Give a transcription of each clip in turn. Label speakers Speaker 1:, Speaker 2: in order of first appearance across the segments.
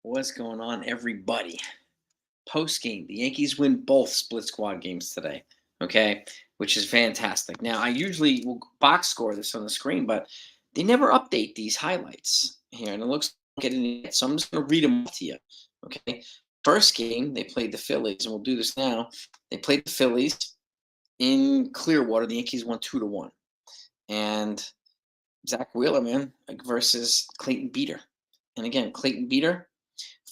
Speaker 1: What's going on, everybody? Post game, the Yankees win both split squad games today. Okay, which is fantastic. Now, I usually will box score this on the screen, but they never update these highlights here, and it looks like it in it. So I'm just going to read them to you. Okay, first game they played the Phillies, and we'll do this now. They played the Phillies in Clearwater. The Yankees won 2-1, and Zach Wheeler, man, versus Clayton Beeter. And again, Clayton Beeter,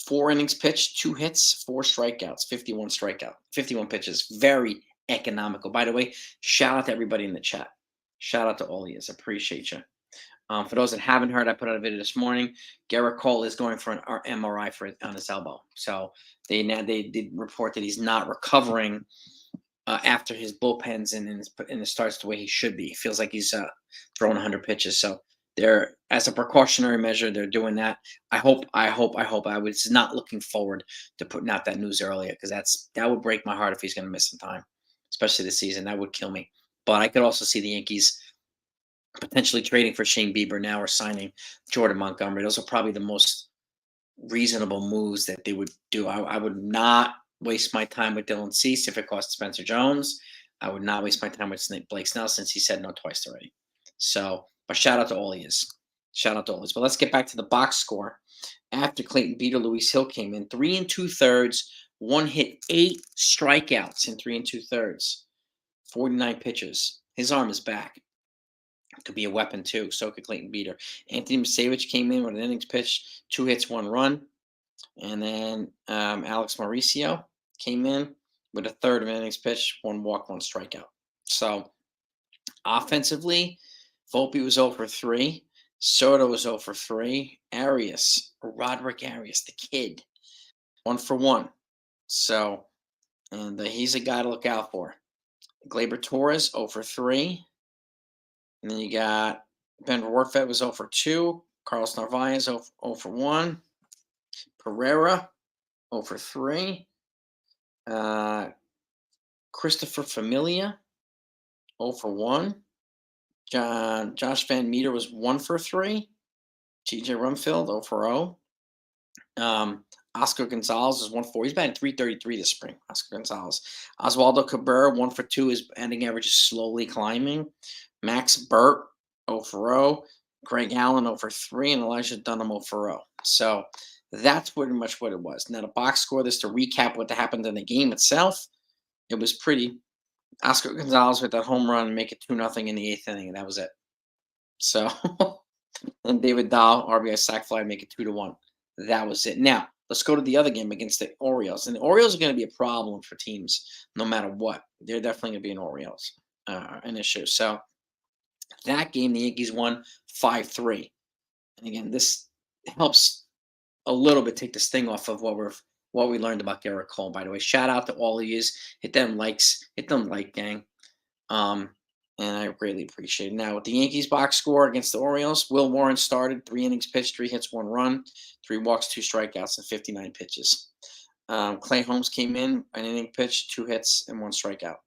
Speaker 1: 4 innings pitched, 2 hits, 4 strikeouts, 51 pitches. Very economical. By the way, shout out to everybody in the chat. Shout out to all of you. Appreciate you. For those that haven't heard, I put out a video this morning. Gerrit Cole is going for an MRI on his elbow. So they did report that he's not recovering after his bullpens and it starts the way he should be. It feels like he's throwing 100 pitches. So they're, as a precautionary measure, they're doing that. I was not looking forward to putting out that news earlier because that would break my heart if he's going to miss some time, especially this season. That would kill me. But I could also see the Yankees potentially trading for Shane Bieber now or signing Jordan Montgomery. Those are probably the most reasonable moves that they would do. I would not waste my time with Dylan Cease if it cost Spencer Jones. I would not waste my time with Blake Snell since he said no twice already. So, but shout out to all he is. Shout out to all he is. But let's get back to the box score. After Clayton Beeter, Luis Hill came in 3 2/3, 1 hit, 8 strikeouts in 3 2/3, 49 pitches. His arm is back. Could be a weapon too. So could Clayton Beeter. Anthony Misavich came in with an innings pitched, 2 hits, 1 run. And then Alex Mauricio came in with a third of innings pitched, 1 walk, 1 strikeout. So offensively, Volpe was 0 for 3. Soto was 0 for 3. Roderick Arias, the kid, 1 for 1. So, and he's a guy to look out for. Gleyber Torres, 0 for 3. And then you got Ben Rortvedt was 0 for 2. Carlos Narvaez, 0 for 1. Pereira, 0 for 3. Christopher Familia, 0 for 1. Josh Van Meter was 1 for 3. TJ Rumfield, 0 for 0. Oscar Gonzalez is 1 for 4. He's batting .333 this spring. Oscar Gonzalez. Oswaldo Cabrera, 1 for 2. His batting average is slowly climbing. Max Burt, 0 for 0. Greg Allen, 0 for 3. And Elijah Dunham, 0 for 0. So that's pretty much what it was. Now, the box score, this to recap what happened in the game itself. It was pretty. Oscar Gonzalez with that home run, make it 2-0 in the 8th inning, and that was it. So, and David Dahl, RBI sac fly, make it 2-1. That was it. Now, let's go to the other game against the Orioles. And the Orioles are going to be a problem for teams no matter what. They're definitely going to be an issue. So, that game, the Yankees won 5-3. And again, this helps a little bit take the sting off of what we learned about Gerrit Cole. By the way, shout out to all of you. Hit them likes, hit them like gang. And I greatly appreciate it. Now, with the Yankees box score against the Orioles, Will Warren started, 3 innings pitched, 3 hits, 1 run, 3 walks, 2 strikeouts, and 59 pitches. Clay Holmes came in, an inning pitched, 2 hits, and 1 strikeout.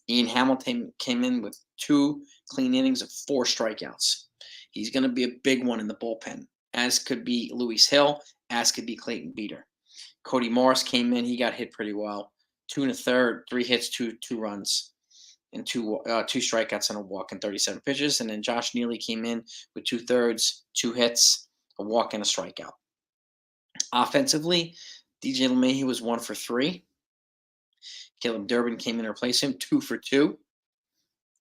Speaker 1: Ian Hamilton came in with 2 clean innings of 4 strikeouts. He's going to be a big one in the bullpen, as could be Luis Hill, as could be Clayton Beeter. Cody Morris came in. He got hit pretty well. 2 1/3, 3 hits, 2 runs, and 2 strikeouts and a walk and 37 pitches. And then Josh Neely came in with 2/3, 2 hits, a walk, and a strikeout. Offensively, DJ LeMahieu was 1 for 3. Caleb Durbin came in to replace him, 2 for 2.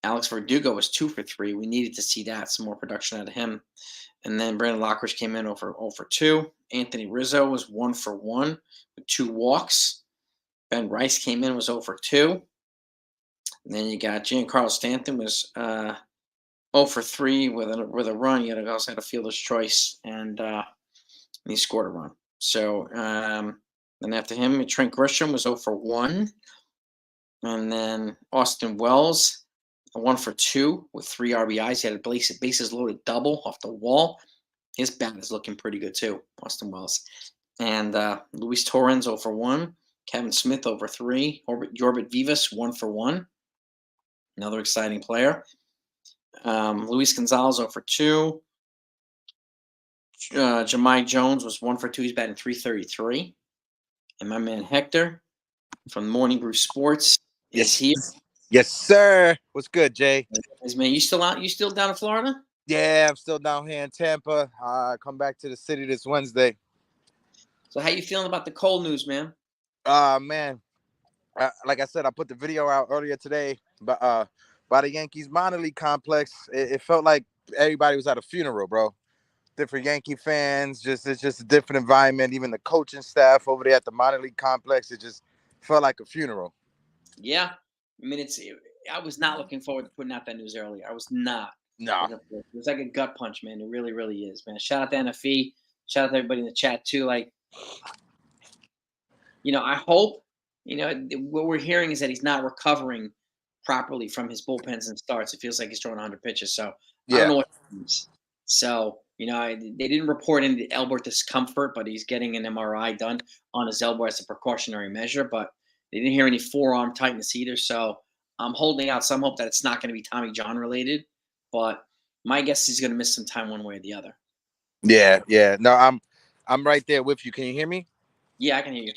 Speaker 1: Alex Verdugo was 2 for 3. We needed to see that, some more production out of him. And then Brandon Lockridge came in 0 for 2. Anthony Rizzo was 1 for 1 with 2 walks. Ben Rice came in, was 0 for 2. And then you got Giancarlo Stanton was 0 for 3 with a run. You also had a fielder's choice, and he scored a run. So then after him, Trent Grisham was 0 for 1. And then Austin Wells, 1 for 2 with 3 RBIs. He had a bases loaded double off the wall. His bat is looking pretty good too, Austin Wells. And Luis Torrens 0 for 1. Kevin Smith 0 for 3. Yorbit Vivas 1 for 1. Another exciting player. Luis Gonzalez 0 for 2. Jahmai Jones was 1 for 2. He's batting 333. And my man Hector from Morning Brew Sports is
Speaker 2: Yes,
Speaker 1: here.
Speaker 2: yes, sir. What's good, Jay?
Speaker 1: Man, you still out? You still down in Florida?
Speaker 2: Yeah, I'm still down here in Tampa. I come back to the city this Wednesday.
Speaker 1: So how you feeling about the cold news, man?
Speaker 2: Man, like I said, I put the video out earlier today, by the Yankees minor league complex. It felt like everybody was at a funeral, bro. Different Yankee fans, it's just a different environment. Even the coaching staff over there at the minor league complex, it just felt like a funeral.
Speaker 1: Yeah. I mean, I was not looking forward to putting out that news earlier. I was not
Speaker 2: Nah,
Speaker 1: looking forward. It was like a gut punch, man. It really, really is, man. Shout out to NFE. Shout out to everybody in the chat too. Like, I hope, what we're hearing is that he's not recovering properly from his bullpens and starts. It feels like he's throwing 100 pitches. So I don't
Speaker 2: yeah,
Speaker 1: know what it means. So, they didn't report any elbow discomfort, but he's getting an MRI done on his elbow as a precautionary measure. But they didn't hear any forearm tightness either. So I'm holding out some hope that it's not going to be Tommy John related. But my guess is he's going to miss some time one way or the other.
Speaker 2: yeah. No, I'm right there with you. Can you hear me?
Speaker 1: Yeah, I can hear you.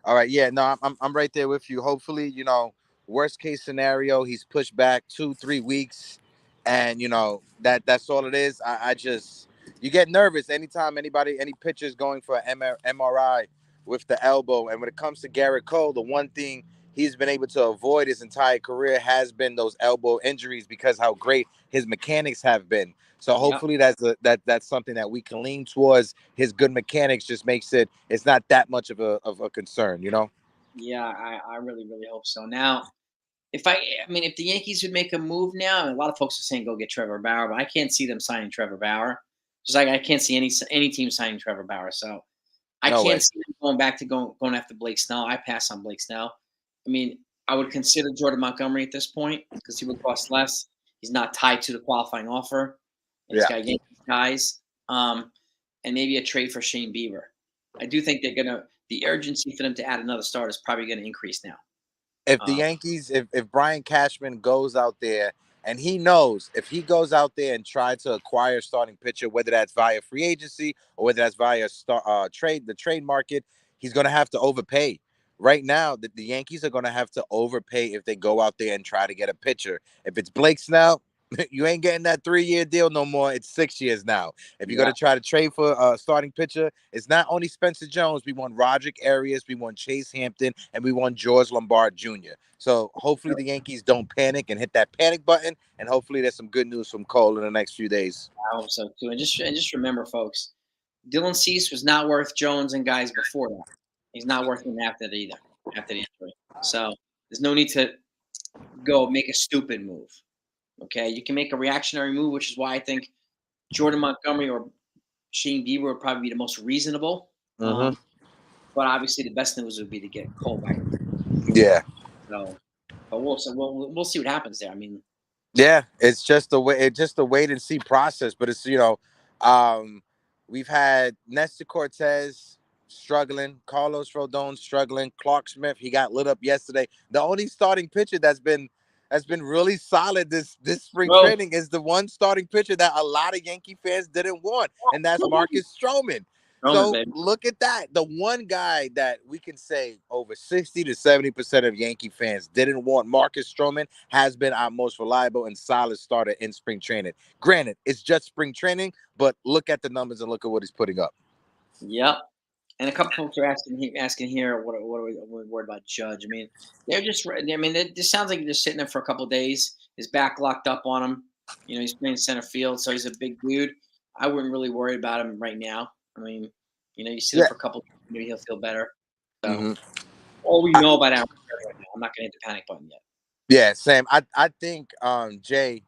Speaker 2: All right, yeah, no, I'm right there with you. Hopefully, worst case scenario, he's pushed back 2 3 weeks, and that's all it is. I just you get nervous anytime any pitcher's going for an MRI with the elbow, and when it comes to Garrett Cole, the one thing he's been able to avoid his entire career has been those elbow injuries because how great his mechanics have been. So
Speaker 1: Yep.
Speaker 2: hopefully that's something that we can lean towards. His good mechanics just makes it's not that much of a concern.
Speaker 1: Yeah, I really, really hope so. Now, if the Yankees would make a move now, and a lot of folks are saying go get Trevor Bauer, but I can't see them signing Trevor Bauer. Just like I can't see any team signing Trevor Bauer. So I
Speaker 2: No
Speaker 1: can't
Speaker 2: way.
Speaker 1: see them going back to going after Blake Snell. I pass on Blake Snell. I mean, I would consider Jordan Montgomery at this point because he would cost less. He's not tied to the qualifying offer, and he's
Speaker 2: Yeah.
Speaker 1: got Yankees ties. And maybe a trade for Shane Bieber. I do think the urgency for them to add another starter is probably gonna increase now.
Speaker 2: If the
Speaker 1: Um,
Speaker 2: Yankees, if Brian Cashman goes out there and he knows if he goes out there and try to acquire a starting pitcher, whether that's via free agency or whether that's via the trade market, he's going to have to overpay. Right now, the Yankees are going to have to overpay if they go out there and try to get a pitcher. If it's Blake Snell, you ain't getting that 3 year deal no more. It's 6 years now. If you're going
Speaker 1: yeah,
Speaker 2: to try to trade for a starting pitcher, it's not only Spencer Jones. We want Roderick Arias, we want Chase Hampton, and we want George Lombard Jr. So hopefully the Yankees don't panic and hit that panic button, and hopefully there's some good news from Cole in the next few days.
Speaker 1: I hope so too. And just remember, folks, Dylan Cease was not worth Jones and guys before that. He's not worth him after that either. After the injury, so there's no need to go make a stupid move. Okay, you can make a reactionary move, which is why I think Jordan Montgomery or Shane Bieber would probably be the most reasonable.
Speaker 2: Mm-hmm.
Speaker 1: But obviously, the best news would be to get Cole back.
Speaker 2: Yeah.
Speaker 1: So, but we'll see what happens there. I mean,
Speaker 2: Yeah, it's just a way. It's just a wait and see process. But it's um, we've had Nestor Cortez struggling, Carlos Rodon struggling, Clark Smith he got lit up yesterday. The only starting pitcher that's been really solid this spring
Speaker 1: bro,
Speaker 2: training is the one starting pitcher that a lot of Yankee fans didn't want, and that's Marcus Stroman.
Speaker 1: Roman,
Speaker 2: So
Speaker 1: baby.
Speaker 2: look at that. The one guy that we can say over 60 to 70% of Yankee fans didn't want, Marcus Stroman, has been our most reliable and solid starter in spring training. Granted, it's just spring training, but look at the numbers and look at what he's putting up.
Speaker 1: Yep. And a couple folks are asking here, what are we worried about Judge? I mean, they're just. I mean, it just sounds like he's just sitting there for a couple of days. His back locked up on him. He's playing center field, so he's a big dude. I wouldn't really worry about him right now. I mean, you sit him
Speaker 2: Yeah.
Speaker 1: for a couple, maybe he'll feel better. So
Speaker 2: hmm
Speaker 1: all we know about Aaron Judge right now, I'm not going to hit the panic button yet.
Speaker 2: Yeah, Sam. I think Jay,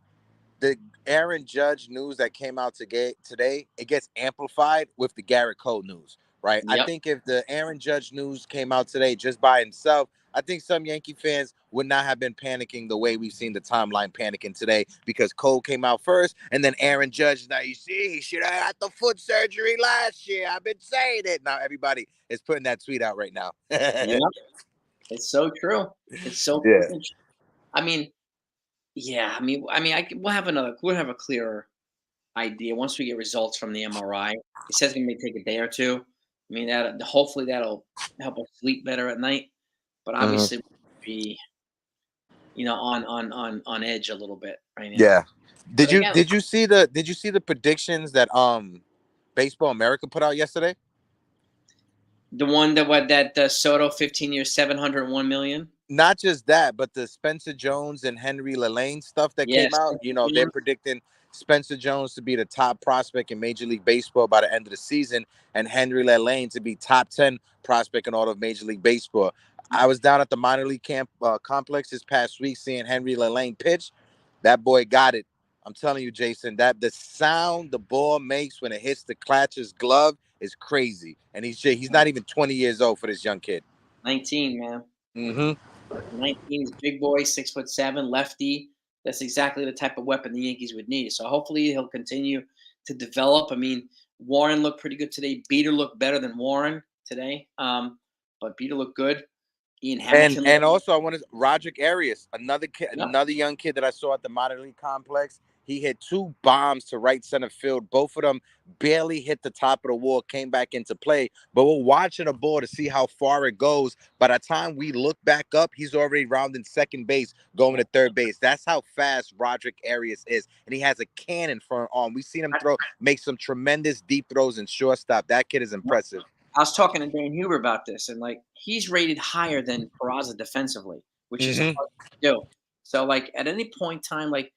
Speaker 2: the Aaron Judge news that came out today, it gets amplified with the Garrett Cole news, right? I
Speaker 1: Yep.
Speaker 2: think if the Aaron Judge news came out today just by himself, I think some Yankee fans would not have been panicking the way we've seen the timeline panicking today because Cole came out first and then Aaron Judge. Now you see, he should have had the foot surgery last year. I've been saying it. Now everybody is putting that tweet out right now.
Speaker 1: Yep. It's so true. It's so
Speaker 2: Yeah.
Speaker 1: freaking true. I mean, yeah. We'll have a clearer. idea once we get results from the MRI. He says it may take a day or two. I mean, that hopefully that'll help us sleep better at night. But
Speaker 2: Hmm.
Speaker 1: obviously, be on edge a little bit right now.
Speaker 2: Yeah. Did
Speaker 1: But
Speaker 2: you
Speaker 1: again,
Speaker 2: did you see the predictions that Baseball America put out yesterday?
Speaker 1: the one that Soto 15 years 701 million.
Speaker 2: Not just that, but the Spencer Jones and Henry LaLane stuff that came
Speaker 1: Yes,
Speaker 2: out. They're predicting Spencer Jones to be the top prospect in Major League Baseball by the end of the season, and Henry LaLane to be top 10 prospect in all of Major League Baseball. I was down at the minor league camp complex this past week seeing Henry LaLane pitch. That boy got it. I'm telling you, Jason, that the sound the ball makes when it hits the catcher's glove is crazy. And he's not even 20 years old for this young kid.
Speaker 1: 19, man.
Speaker 2: Mm-hmm.
Speaker 1: 19 is big boy, 6'7", lefty. That's exactly the type of weapon the Yankees would need. So hopefully he'll continue to develop. I mean, Warren looked pretty good today. Beater looked better than Warren today, but Beater looked good. Ian
Speaker 2: And
Speaker 1: Hamilton looked
Speaker 2: and also I wanted Roderick Arias, another kid,
Speaker 1: good.
Speaker 2: another young kid that I saw at the minor league complex. He hit two bombs to right center field. Both of them barely hit the top of the wall, came back into play. But we're watching the ball to see how far it goes. By the time we look back up, he's already rounding second base, going
Speaker 1: Yeah.
Speaker 2: to third base. That's how fast Roderick Arias is. And he has a cannon for an arm. We've seen him make some tremendous deep throws and shortstop. That kid is impressive.
Speaker 1: I was talking to Dan Huber about this, and like he's rated higher than Peraza defensively, which is
Speaker 2: Mm-hmm.
Speaker 1: hard to do. So like at any point in time, like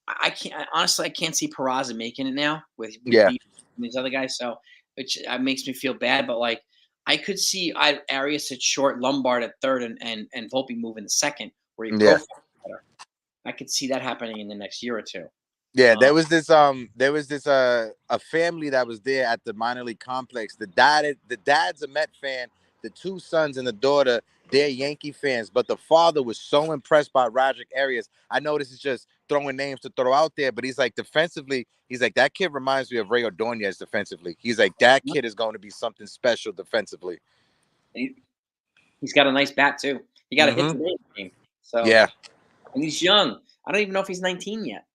Speaker 1: I can't honestly I can't see Peraza making it now with
Speaker 2: Yeah.
Speaker 1: B and these other guys. So which makes me feel bad, but like I could see Arias at short, Lombard at third, and Volpe moving to second, where he
Speaker 2: Yeah.
Speaker 1: profiles better. I could see that happening in the next year or two.
Speaker 2: Yeah,
Speaker 1: Um,
Speaker 2: there was this a family that was there at the minor league complex. The dad's a Met fan, the two sons and the daughter, they're Yankee fans, but the father was so impressed by Roderick Arias. I know this is just throwing names to throw out there, but he's like defensively, he's like that kid reminds me of Ray Ordonez defensively. He's like that kid is going to be something special defensively.
Speaker 1: he, he's got a nice bat too. He got a hit
Speaker 2: Mm-hmm.
Speaker 1: today in the game. So
Speaker 2: Yeah.
Speaker 1: and he's young. I don't even know if he's 19 yet.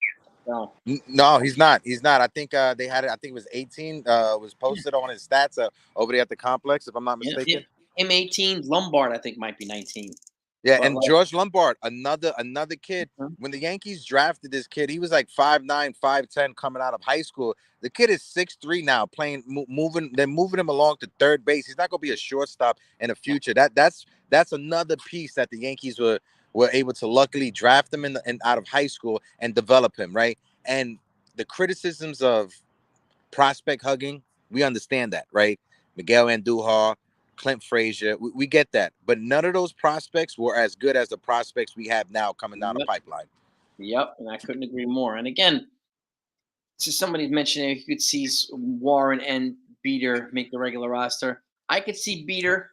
Speaker 1: So
Speaker 2: No, he's not. He's not. I think they had it. I think it was 18. Was posted on his stats over there at the complex, if I'm not
Speaker 1: yeah,
Speaker 2: mistaken.
Speaker 1: him 18, Lombard I think might be 19.
Speaker 2: Yeah,
Speaker 1: But
Speaker 2: and
Speaker 1: like,
Speaker 2: George Lombard, another kid.
Speaker 1: mhm,
Speaker 2: When the Yankees drafted this kid, he was like 5'9", 5'10", coming out of high school. The kid is 6'3" now, playing, moving. They're moving him along to third base. He's not going to be a shortstop in the
Speaker 1: yeah,
Speaker 2: future. That's another piece that the Yankees were able to luckily draft him in out of high school and develop him, right. And the criticisms of prospect hugging, we understand that, right? Miguel Andujar, Clint Frazier, we get that. But none of those prospects were as good as the prospects we have now coming down the
Speaker 1: yep,
Speaker 2: pipeline.
Speaker 1: yep, and I couldn't agree more. And again, so somebody mentioned you could see Warren and Beater make the regular roster. I could see Beater.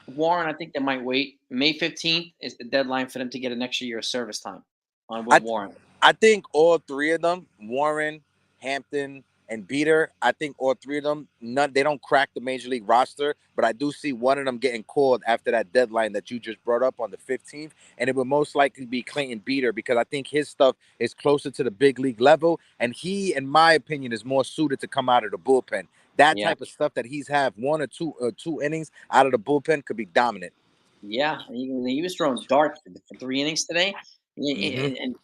Speaker 1: Warren, I think they might wait. May 15th is the deadline for them to get an extra year of service time on with
Speaker 2: I
Speaker 1: Warren.
Speaker 2: I think all three of them, Warren, Hampton, and Beater, I think all three of them, they don't crack the major league roster, but I do see one of them getting called after that deadline that you just brought up on the 15th, and it would most likely be Clayton Beater because I think his stuff is closer to the big league level, and he, in my opinion, is more suited to come out of the bullpen. That
Speaker 1: Yeah,
Speaker 2: type of stuff that he's have one or two innings out of the bullpen could be dominant.
Speaker 1: yeah. He was throwing darts for 3 innings today,
Speaker 2: Mm-hmm.
Speaker 1: and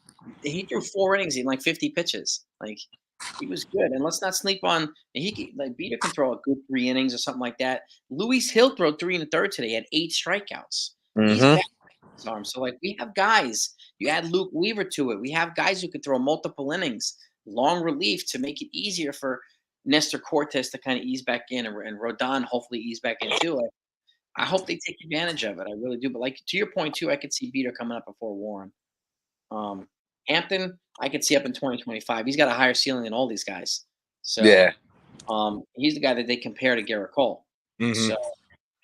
Speaker 1: he threw 4 innings in like 50 pitches. Like he was good. And let's not sleep on like Beater can throw a good 3 innings or something like that. Luis Hill threw 3 1/3 today. He had 8 strikeouts. He's
Speaker 2: Mm-hmm.
Speaker 1: back his arm. So like we have guys. You add Luke Weaver to it. We have guys who can throw multiple innings, long relief to make it easier for Nestor Cortez to kind of ease back in and Rodon hopefully ease back in too. Like, I hope they take advantage of it. I really do. But like to your point too, I could see Beater coming up before Warren. Um, Hampton, I could see up in 2025. He's got a higher ceiling than all these guys. So
Speaker 2: Yeah.
Speaker 1: he's the guy that they compare to Garrett Cole.
Speaker 2: Mm-hmm.
Speaker 1: So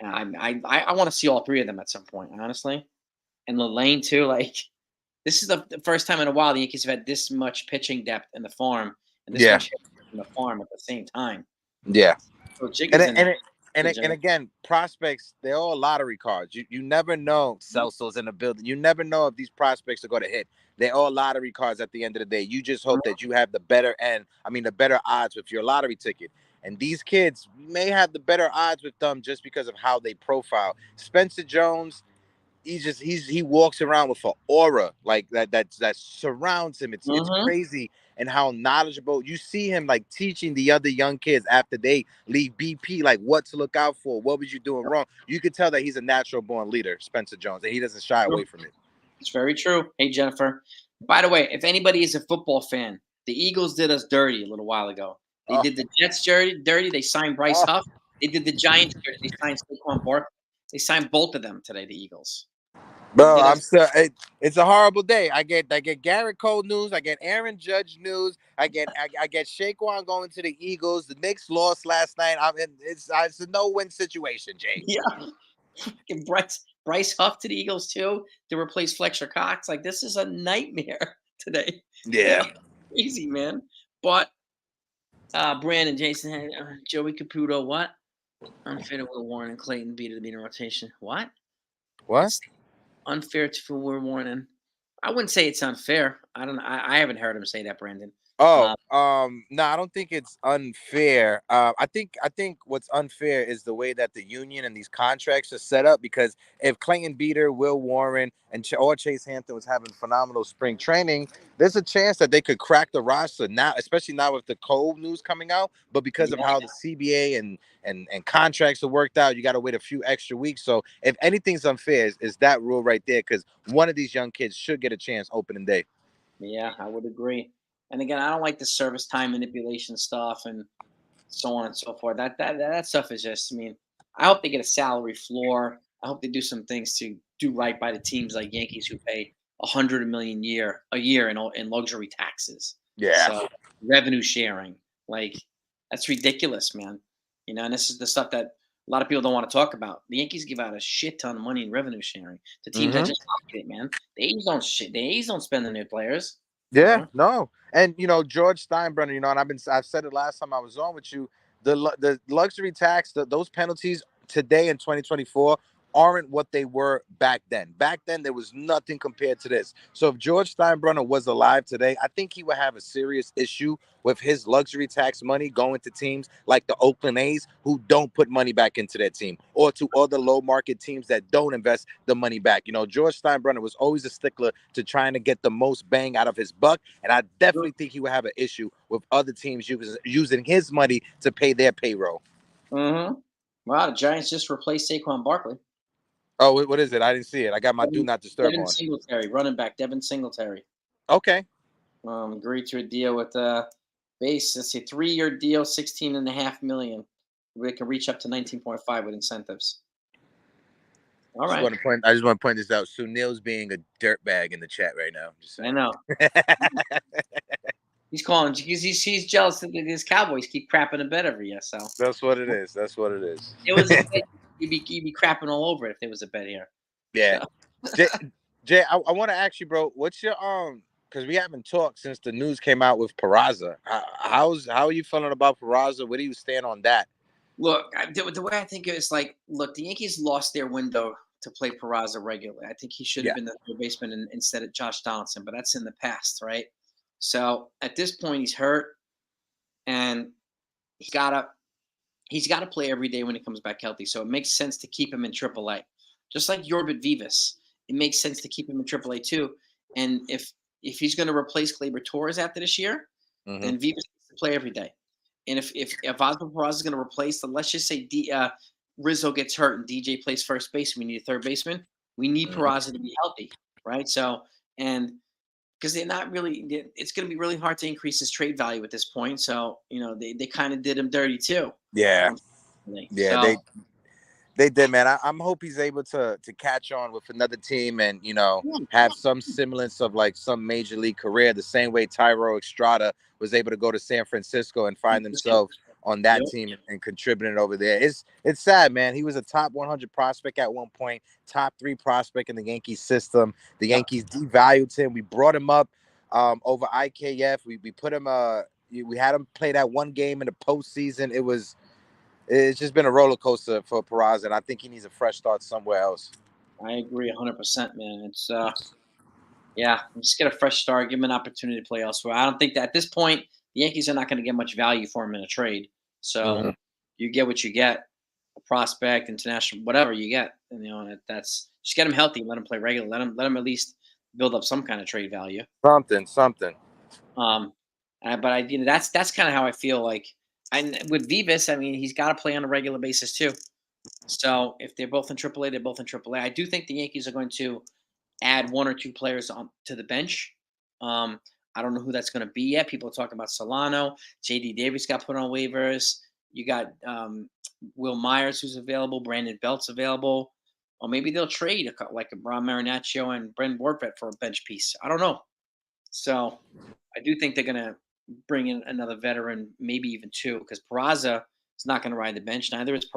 Speaker 1: I want to see all three of them at some point, honestly. And Lane too. Like this is the first time in a while the Yankees have had this much pitching depth in the farm and this
Speaker 2: Yeah.
Speaker 1: much hitting in the farm at the same time.
Speaker 2: Yeah.
Speaker 1: So
Speaker 2: And
Speaker 1: Jigga's
Speaker 2: it,
Speaker 1: in
Speaker 2: and
Speaker 1: there.
Speaker 2: it, And
Speaker 1: TJ.
Speaker 2: again, prospects, they're all lottery cards. You never know Celso's in the building. You never know if these prospects are going to hit. They're all lottery cards at the end of the day. You just hope that you have the better the better odds with your lottery ticket. And these kids may have the better odds with them just because of how they profile. Spencer Jones, he walks around with an aura like that surrounds him. It's
Speaker 1: Mm-hmm.
Speaker 2: crazy and how knowledgeable you see him like teaching the other young kids after they leave BP like what to look out for, what was you doing wrong. You could tell that he's a natural born leader, Spencer Jones, and he doesn't shy away from it.
Speaker 1: It's very true. Hey, Jennifer. By the way, if anybody is a football fan, the Eagles did us dirty a little while ago. They
Speaker 2: Oh,
Speaker 1: did the Jets dirty. They signed Bryce
Speaker 2: oh.
Speaker 1: Huff. They did the Giants dirty. They signed Saquon Barkley. They signed both of them today, the Eagles. They
Speaker 2: Bro,
Speaker 1: did
Speaker 2: I'm
Speaker 1: us.
Speaker 2: still. It's a horrible day. I get Garrett Cole news. I get Aaron Judge news. I get Saquon going to the Eagles. The Knicks lost last night. It's a no-win situation, Jay.
Speaker 1: Yeah. And Bryce Huff to the Eagles, too, to replace Fletcher Cox. Like, this is a nightmare today. You know,
Speaker 2: Yeah.
Speaker 1: crazy, man. But Brandon, Jason, Joey Caputo, what? Unfair to Will Warren and Clayton beat the beat rotation. What?
Speaker 2: What?
Speaker 1: It's unfair to Will Warren. And I wouldn't say it's unfair. I don't. I haven't heard him say that, Brandon.
Speaker 2: Oh,
Speaker 1: Uh,
Speaker 2: no, I don't think it's unfair. I think what's unfair is the way that the union and these contracts are set up. Because if Clayton Beater, Will Warren, or Chase Hampton was having phenomenal spring training, there's a chance that they could crack the roster now, especially now with the Cole news coming out. But because of
Speaker 1: yeah,
Speaker 2: how the CBA and contracts are worked out, you got to wait a few extra weeks. So if anything's unfair, is that rule right there? Because one of these young kids should get a chance opening day.
Speaker 1: yeah, I would agree. And again, I don't like the service time manipulation stuff and so on and so forth. That stuff is just. I mean, I hope they get a salary floor. I hope they do some things to do right by the teams like Yankees who pay 100 million a year in luxury taxes.
Speaker 2: Yeah.
Speaker 1: So revenue sharing, like that's ridiculous, man. And this is the stuff that a lot of people don't want to talk about. The Yankees give out a shit ton of money in revenue sharing to teams that
Speaker 2: Mm-hmm.
Speaker 1: just pocket it, man. The A's don't spend on their players. You
Speaker 2: Yeah,
Speaker 1: know?
Speaker 2: no, and George Steinbrenner, and I've said it last time I was on with you. The luxury tax, those penalties today in 2024 aren't what they were back then. Back then there was nothing compared to this. So if George Steinbrenner was alive today, I think he would have a serious issue with his luxury tax money going to teams like the Oakland A's who don't put money back into their team, or to other low market teams that don't invest the money back. George Steinbrenner was always a stickler to trying to get the most bang out of his buck, and I definitely think he would have an issue with other teams using his money to pay their payroll.
Speaker 1: Mm-hmm. Wow, the Giants just replaced Saquon Barkley.
Speaker 2: Oh, what is it? I didn't see it. I got my do
Speaker 1: Devin,
Speaker 2: not disturb
Speaker 1: Devin
Speaker 2: on.
Speaker 1: Singletary, running back Devin Singletary,
Speaker 2: Okay.
Speaker 1: agreed to a deal with base. Let's see, 3-year deal, 16.5 million. We can reach up to 19.5 with incentives. All right,
Speaker 2: I just want to point this out. Sunil's being a dirtbag in the chat right now. Just
Speaker 1: I
Speaker 2: saying.
Speaker 1: know. He's calling because he's jealous that his Cowboys keep crapping a bet every year. So
Speaker 2: That's what it is. That's what it is.
Speaker 1: it was a bet. You'd be crapping all over it if there was a bet here.
Speaker 2: Yeah.
Speaker 1: So.
Speaker 2: Jay, I want to ask you, bro, what's your because we haven't talked since the news came out with Peraza. How are you feeling about Peraza? Where do you stand on that?
Speaker 1: Look, the way I think it is like, look, the Yankees lost their window to play Peraza regularly. I think he should have
Speaker 2: Yeah.
Speaker 1: been the third baseman instead of Josh Donaldson, but that's in the past, right? So at this point, he's hurt, and he's gotta he's gotta play every day when he comes back healthy. So it makes sense to keep him in AAA, just like Yorbit Vivas. It makes sense to keep him in AAA too. And if he's going to replace Gleyber Torres after this year,
Speaker 2: Mm-hmm.
Speaker 1: then Vivas needs to play every day. And if Oswald Peraza is going to replace, then let's just say Rizzo gets hurt and DJ plays first base, we need a third baseman. We need
Speaker 2: Mm-hmm.
Speaker 1: Peraza to be healthy, right? So, and because they're not really, it's going to be really hard to increase his trade value at this point. So, they kind of did him dirty too.
Speaker 2: Yeah. Yeah.
Speaker 1: So,
Speaker 2: They did, man. I'm hope he's able to catch on with another team and have some semblance of like some major league career, the same way Tyro Estrada was able to go to San Francisco and find himself on that team and contributing over there. It's sad, man. He was a top 100 prospect at one point, top 3 prospect in the Yankees system. The Yankees devalued him. We brought him up over IKF. We put him we had him play that one game in the postseason. It's just been a roller coaster for Peraza, and I think he needs a fresh start somewhere else.
Speaker 1: I agree 100%, man. It's yeah, just get a fresh start, give him an opportunity to play elsewhere. I don't think that at this point the Yankees are not going to get much value for him in a trade. So
Speaker 2: Hmm.
Speaker 1: you get what you get, a prospect, international, whatever you get, and that's just get him healthy, let him play regular, let him at least build up some kind of trade value.
Speaker 2: Something.
Speaker 1: Um, but that's kind of how I feel like. And with Vivas, I mean, he's got to play on a regular basis too. So if they're both in AAA, they're both in AAA. I do think the Yankees are going to add one or two players on to the bench. Um, I don't know who that's going to be yet. People are talking about Solano. JD Davis got put on waivers. You got Will Myers, who's available. Brandon Belt's available. Or maybe they'll trade like a Braun Marinaccio and Brent Warpet for a bench piece. I don't know. So I do think they're going to bring in another veteran, maybe even two, because Peraza is not going to ride the bench. Neither is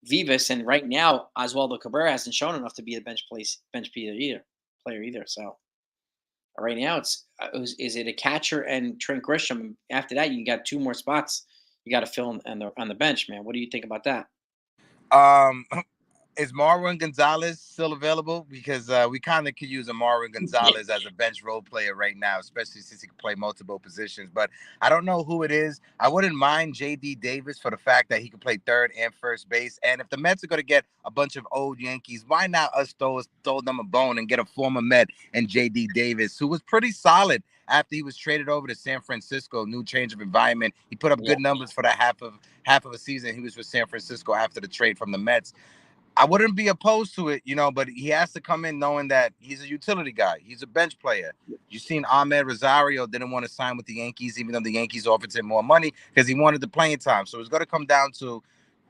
Speaker 1: Vivas, and right now Oswaldo Cabrera hasn't shown enough to be a bench player either. So right now it's is it a catcher and Trent Grisham? After that, you got two more spots you got to fill on the bench, man. What do you think about that?
Speaker 2: Um, is Marwin Gonzalez still available? Because we kind of could use a Marwin
Speaker 1: Yeah,
Speaker 2: Gonzalez as a bench role player right now, especially since he can play multiple positions. But I don't know who it is. I wouldn't mind JD Davis for the fact that he can play third and first base. And if the Mets are going to get a bunch of old Yankees, why not us throw them a bone and get a former Met and JD Davis, who was pretty solid after he was traded over to San Francisco, new change of environment. He put up
Speaker 1: yeah,
Speaker 2: good numbers for the half of a season he was with San Francisco after the trade from the Mets. I wouldn't be opposed to it, but he has to come in knowing that he's a utility guy. He's a bench player. You seen Ahmed Rosario didn't want to sign with the Yankees, even though the Yankees offered him more money because he wanted the playing time. So it's going to come down to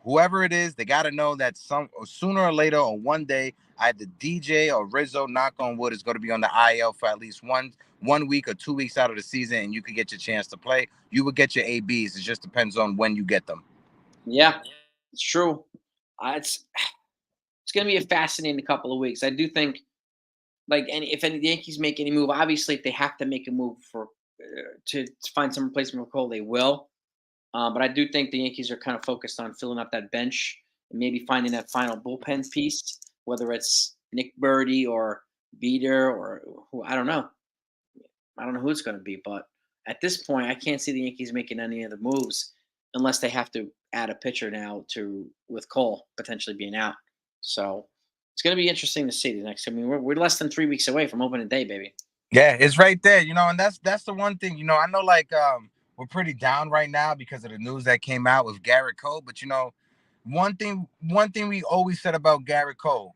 Speaker 2: whoever it is. They got to know that sooner or later or one day, either DJ or Rizzo, knock on wood, is going to be on the IL for at least one week or 2 weeks out of the season, and you could get your chance to play. You would get your ABs. It just depends on when you get them.
Speaker 1: yeah. It's true. It's going to be a fascinating couple of weeks. I do think like if any the Yankees make any move, obviously if they have to make a move for to find some replacement for Cole, they will. But I do think the Yankees are kind of focused on filling up that bench and maybe finding that final bullpen piece, whether it's Nick Birdie or Beater or who I don't know. I don't know who it's going to be, but at this point, I can't see the Yankees making any of the moves unless they have to add a pitcher now to with Cole potentially being out. So it's going to be interesting to see the next. I mean, we're less than 3 weeks away from opening day, baby.
Speaker 2: Yeah, it's right there, and that's the one thing, I know like we're pretty down right now because of the news that came out with Garrett Cole, but one thing we always said about Garrett Cole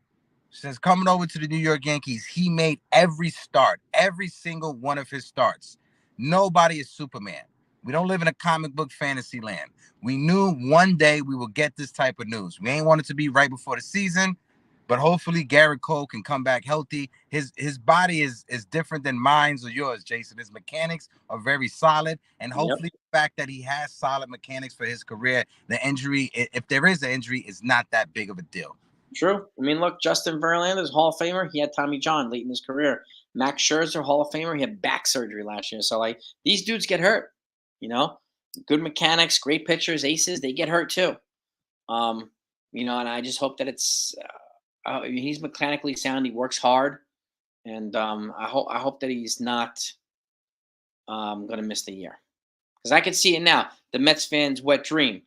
Speaker 2: since coming over to the New York Yankees, he made every start, every single one of his starts. Nobody is Superman. We don't live in a comic book fantasy land. We knew one day we would get this type of news. We ain't want it to be right before the season, but hopefully Garrett Cole can come back healthy. His body is different than mine or yours, Jason. His mechanics are very solid, and
Speaker 1: Yep.
Speaker 2: hopefully the fact that he has solid mechanics for his career, the injury, if there is an injury, is not that big of a deal.
Speaker 1: True. I mean, look, Justin Verlander's Hall of Famer. He had Tommy John late in his career. Max Scherzer, Hall of Famer. He had back surgery last year. So like these dudes get hurt. You know, good mechanics, great pitchers, aces. They get hurt too. Um, and I just hope that it's. I mean, he's mechanically sound. He works hard, and I hope that he's not going to miss the year because I can see it now. The Mets fans' wet dream.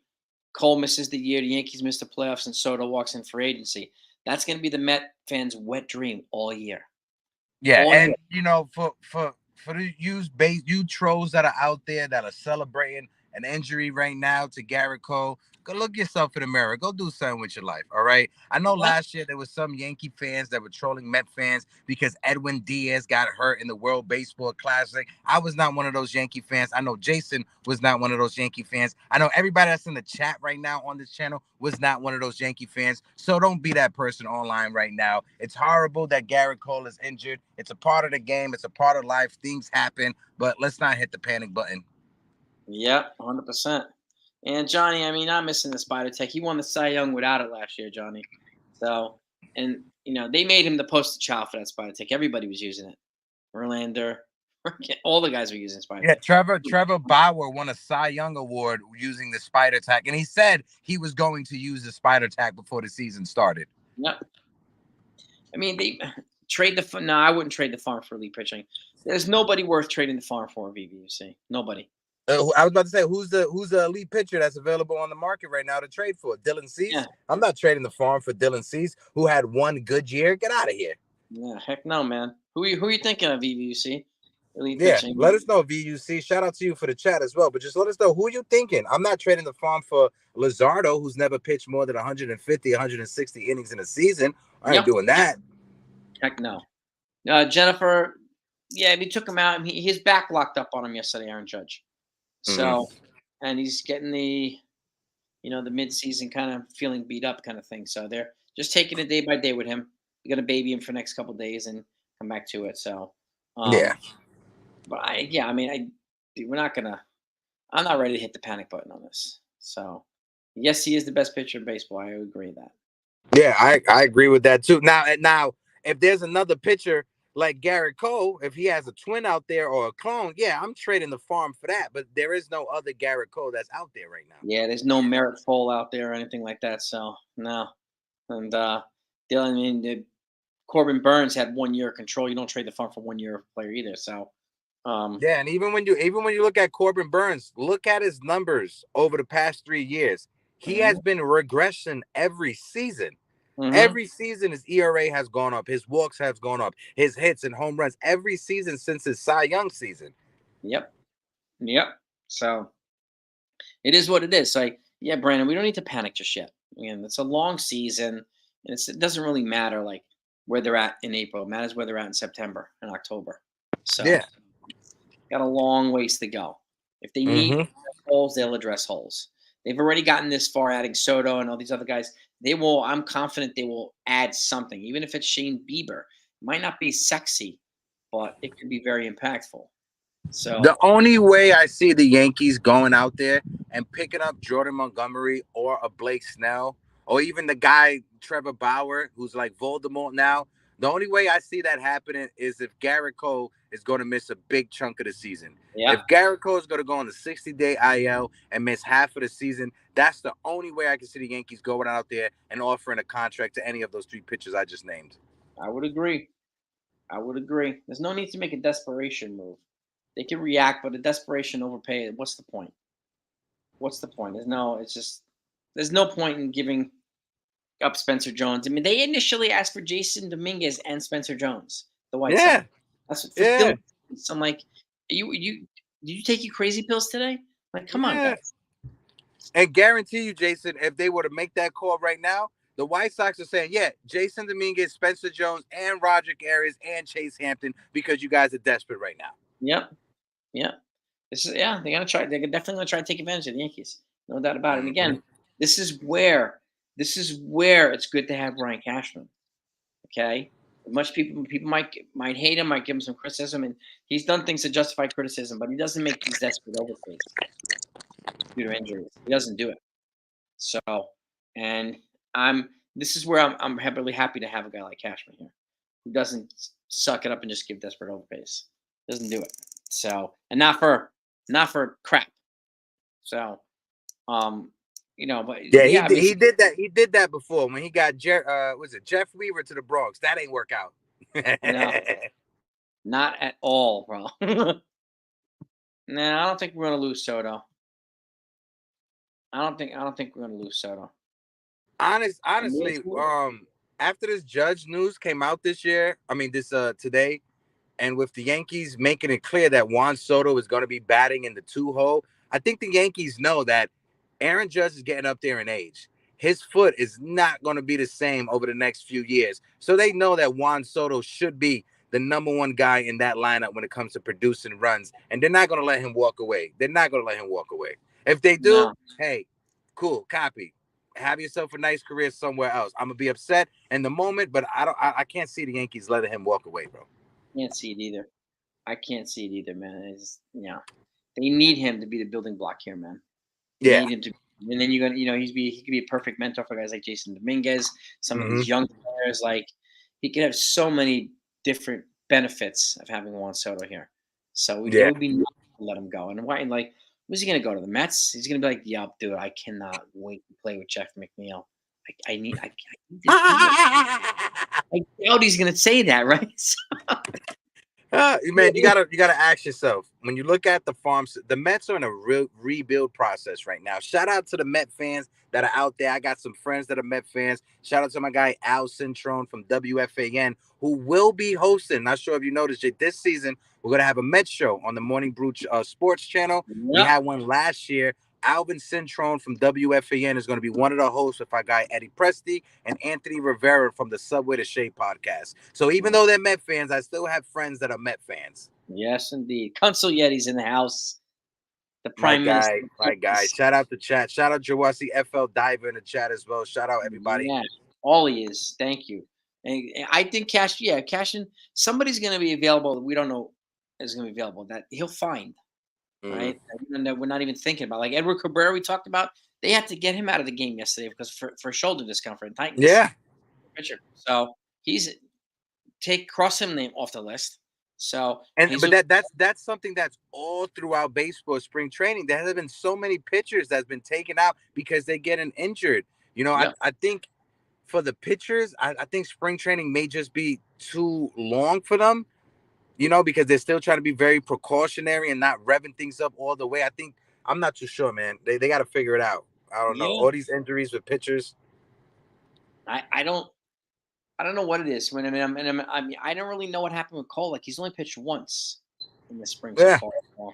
Speaker 1: Cole misses the year, the Yankees miss the playoffs, and Soto walks in free agency. That's going to be the Met fans' wet dream all year.
Speaker 2: Yeah,
Speaker 1: All year.
Speaker 2: and for the you trolls that are out there that are celebrating an injury right now to Garrett Cole, go look yourself in the mirror. Go do something with your life. All right. I know
Speaker 1: Yeah,
Speaker 2: last year there was some Yankee fans that were trolling Met fans because Edwin Diaz got hurt in the World Baseball Classic. I was not one of those Yankee fans. I know Jason was not one of those Yankee fans. I know everybody that's in the chat right now on this channel was not one of those Yankee fans. So don't be that person online right now. It's horrible that Garrett Cole is injured. It's a part of the game. It's a part of life. Things happen, but let's not hit the panic button.
Speaker 1: yeah, 100%. And Johnny, I mean, not missing the Spider Tech. He won the Cy Young without it last year, Johnny. So, and they made him the poster child for that Spider Tech. Everybody was using it. Verlander. All the guys were using spider.
Speaker 2: Yeah, Trevor Bauer won a Cy Young Award using the spider tack, and he said he was going to use the spider tack before the season started.
Speaker 1: Yep. I mean, they trade the. No, I wouldn't trade the farm for elite pitching. There's nobody worth trading the farm for VVUC. Nobody.
Speaker 2: I was about to say, who's the elite pitcher that's available on the market right now to trade for? Dylan
Speaker 1: Yeah.
Speaker 2: Cease? I'm not trading the farm for Dylan Cease, who had one good year. Get out of here.
Speaker 1: Yeah. Heck no, man. Who are you thinking of VVUC? Elite
Speaker 2: Yeah,
Speaker 1: pitching.
Speaker 2: let us know, VUC. Shout out to you for the chat as well. But just let us know who you thinking. I'm not trading the farm for Luzardo, who's never pitched more than 150, 160 innings in a season. I ain't
Speaker 1: Yep.
Speaker 2: doing that.
Speaker 1: Heck no. Jennifer. Yeah, we took him out. His back locked up on him yesterday, Aaron Judge. So, and he's getting the mid-season kind of feeling beat up kind of thing. So they're just taking it day by day with him. You're gonna baby him for the next couple of days and come back to it. So,
Speaker 2: Yeah.
Speaker 1: but we're not gonna. I'm not ready to hit the panic button on this. So, yes, he is the best pitcher in baseball. I agree with that.
Speaker 2: Yeah, I agree with that too. Now, if there's another pitcher like Garrett Cole, if he has a twin out there or a clone, yeah, I'm trading the farm for that. But there is no other Garrett Cole that's out there right now.
Speaker 1: Yeah, there's no merit fall out there or anything like that. So no, and Corbin Burns had 1 year of control. You don't trade the farm for 1 year player either. So
Speaker 2: Yeah, and even when you look at Corbin Burns, look at his numbers over the past 3 years. He has been regression every season. Every season, his ERA has gone up. His walks have gone up. His hits and home runs every season since his Cy Young season.
Speaker 1: Yep. So it is what it is. So yeah, Brandon, we don't need to panic just yet. Again, it's a long season, and it doesn't really matter like where they're at in April. It matters where they're at in September and October. So
Speaker 2: Yeah.
Speaker 1: got a long ways to go. If they need holes, they'll address holes. They've already gotten this far, adding Soto and all these other guys. They will. I'm confident they will add something, even if it's Shane Bieber. It might not be sexy, but it could be very impactful.
Speaker 2: The
Speaker 1: So
Speaker 2: only way I see the Yankees going out there and picking up Jordan Montgomery or a Blake Snell or even the guy Trevor Bauer, who's like Voldemort now, the only way I see that happening is if Garrett Cole is going to miss a big chunk of the season.
Speaker 1: yeah,
Speaker 2: If Garrett Cole is going to go on the 60-day IL and miss half of the season, that's the only way I can see the Yankees going out there and offering a contract to any of those three pitchers I just named.
Speaker 1: I would agree. There's no need to make a desperation move. They can react, but a desperation overpay. What's the point? What's the point? There's no point in giving up Spencer Jones. I mean, they initially asked for Jason Dominguez and Spencer Jones, the White Sox. That's for Dylan. So I'm like, did you take your crazy pills today? Like, come on, guys.
Speaker 2: And guarantee you, Jason, if they were to make that call right now, the White Sox are saying, yeah, Jason Dominguez, Spencer Jones, and Roger Arias and Chase Hampton because you guys are desperate right now.
Speaker 1: Yep. They're gonna try. They're definitely gonna try to take advantage of the Yankees, no doubt about it. And again, this is where it's good to have Brian Cashman. Okay, much people might hate him, might give him some criticism, and he's done things to justify criticism, but he doesn't make these desperate overpays due to injuries. He doesn't do it. So, and this is where I'm really happy to have a guy like Cashman here, who doesn't suck it up and just give desperate overpays. Doesn't do it. So, and not for crap. So, but
Speaker 2: yeah, he did that. He did that before when he got Jeff Weaver to the Bronx. That ain't work out.
Speaker 1: No, not at all, bro. Nah, I don't think we're gonna lose Soto. I don't think we're gonna lose Soto.
Speaker 2: Honestly, after this Judge news came out this today, and with the Yankees making it clear that Juan Soto is going to be batting in the 2-hole, I think the Yankees know that Aaron Judge is getting up there in age. His foot is not going to be the same over the next few years. So they know that Juan Soto should be the number one guy in that lineup when it comes to producing runs. And they're not going to let him walk away. If they do, hey, cool, copy. Have yourself a nice career somewhere else. I'm going to be upset in the moment, but I can't see the Yankees letting him walk away, bro.
Speaker 1: Can't see it either. I can't see it either, man. They need him to be the building block here, man. They need him to, and then you're gonna, he could be a perfect mentor for guys like Jason Dominguez, some of these young players. Like he could have so many different benefits of having Juan Soto here. So it
Speaker 2: Yeah.
Speaker 1: would be nice to let him go. And why? Like, where's he going to go to the Mets? He's going to be like, "Yup, dude, I cannot wait to play with Jeff McNeil. I need to do it." I doubt he's going to say that, right?
Speaker 2: Man, you gotta ask yourself when you look at the farms. The Mets are in a real rebuild process right now. Shout out to the Met fans that are out there. I got some friends that are Met fans. Shout out to my guy Al Cintrone from WFAN, who will be hosting. Not sure if you noticed it this season. We're gonna have a Mets show on the Morning Brew Sports Channel. We
Speaker 1: Yep.
Speaker 2: had one last year. Alvin Cintrone from WFAN is going to be one of the hosts with our guy Eddie Presti and Anthony Rivera from the Subway to Shea podcast. So even though they're Met fans, I still have friends that are Met fans.
Speaker 1: Yes, indeed. Consul Yeti's in the house. The
Speaker 2: My
Speaker 1: Prime Minister.
Speaker 2: guy. Shout out the chat. Shout out Jawasi FL Diver in the chat as well. Shout out everybody.
Speaker 1: Yeah, all he is. Thank you. And I think Cashin, somebody's going to be available that we don't know is going to be available that he'll find, right? And that we're not even thinking about. Like Edward Cabrera, we talked about. They had to get him out of the game yesterday because for shoulder discomfort and tightness.
Speaker 2: Yeah.
Speaker 1: Pitcher. So cross him name off the list. So
Speaker 2: but that's something that's all throughout baseball spring training. There have been so many pitchers that's been taken out because they're getting injured. You know,
Speaker 1: Yep.
Speaker 2: I think for the pitchers, I think spring training may just be too long for them, you know, because they're still trying to be very precautionary and not revving things up all the way. I'm not too sure, man. They got to figure it out. I don't know.
Speaker 1: Yeah.
Speaker 2: All these injuries with pitchers.
Speaker 1: I don't know what it is. I mean, I don't really know what happened with Cole. Like he's only pitched once in the spring so far.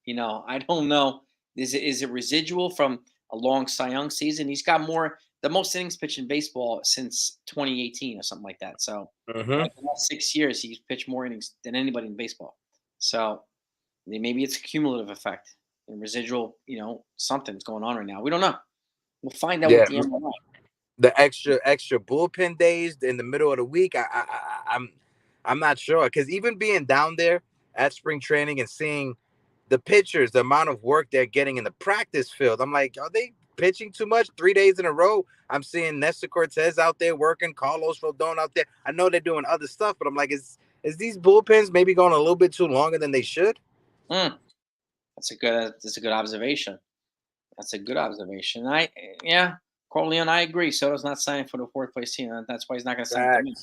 Speaker 1: You know, I don't know. Is it residual from a long Cy Young season? He's got the most innings pitched in baseball since 2018 or something like that. So like the last 6 years, he's pitched more innings than anybody in baseball. So maybe it's a cumulative effect and residual. You know, something's going on right now. We don't know. We'll find out with the MRI.
Speaker 2: The extra bullpen days in the middle of the week, I'm not sure, because even being down there at spring training and seeing the pitchers, the amount of work they're getting in the practice field, I'm like, are they pitching too much 3 days in a row? I'm seeing Nestor Cortez out there working, Carlos Rodon out there. I know they're doing other stuff, but I'm like, is these bullpens maybe going a little bit too longer than they should?
Speaker 1: That's a good observation. That's a good observation. Corleone, I agree. Soto's not signing for the fourth place team. That's why he's not going to sign for me.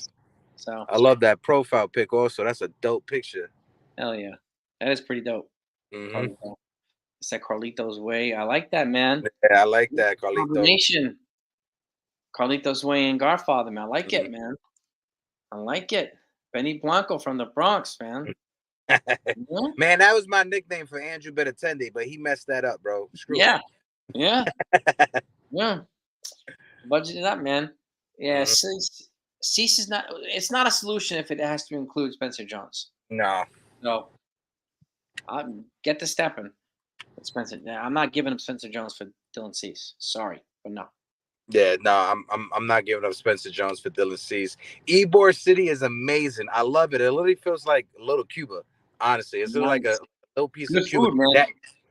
Speaker 1: So
Speaker 2: I love that profile pic. Also, that's a dope picture.
Speaker 1: Hell yeah, that is pretty dope.
Speaker 2: Mm-hmm.
Speaker 1: It's that Carlito's way. I like that, man.
Speaker 2: Yeah, I like that, Carlito.
Speaker 1: Combination. Carlito's way and Godfather, man. I like it, man. I like it. Benny Blanco from the Bronx, man.
Speaker 2: Man, that was my nickname for Andrew Benintendi, but he messed that up, bro. Screw
Speaker 1: yeah. Yeah. Budget it up, man. Yeah, Cease is not. It's not a solution if it has to include Spencer Jones.
Speaker 2: No.
Speaker 1: I'll get to stepping. Spencer. I'm not giving him Spencer Jones for Dylan Cease. Sorry, but no.
Speaker 2: Yeah, no, I'm not giving up Spencer Jones for Dylan Cease. Ybor City is amazing. I love it. It literally feels like a little Cuba. Honestly, it's like a little piece of Cuba.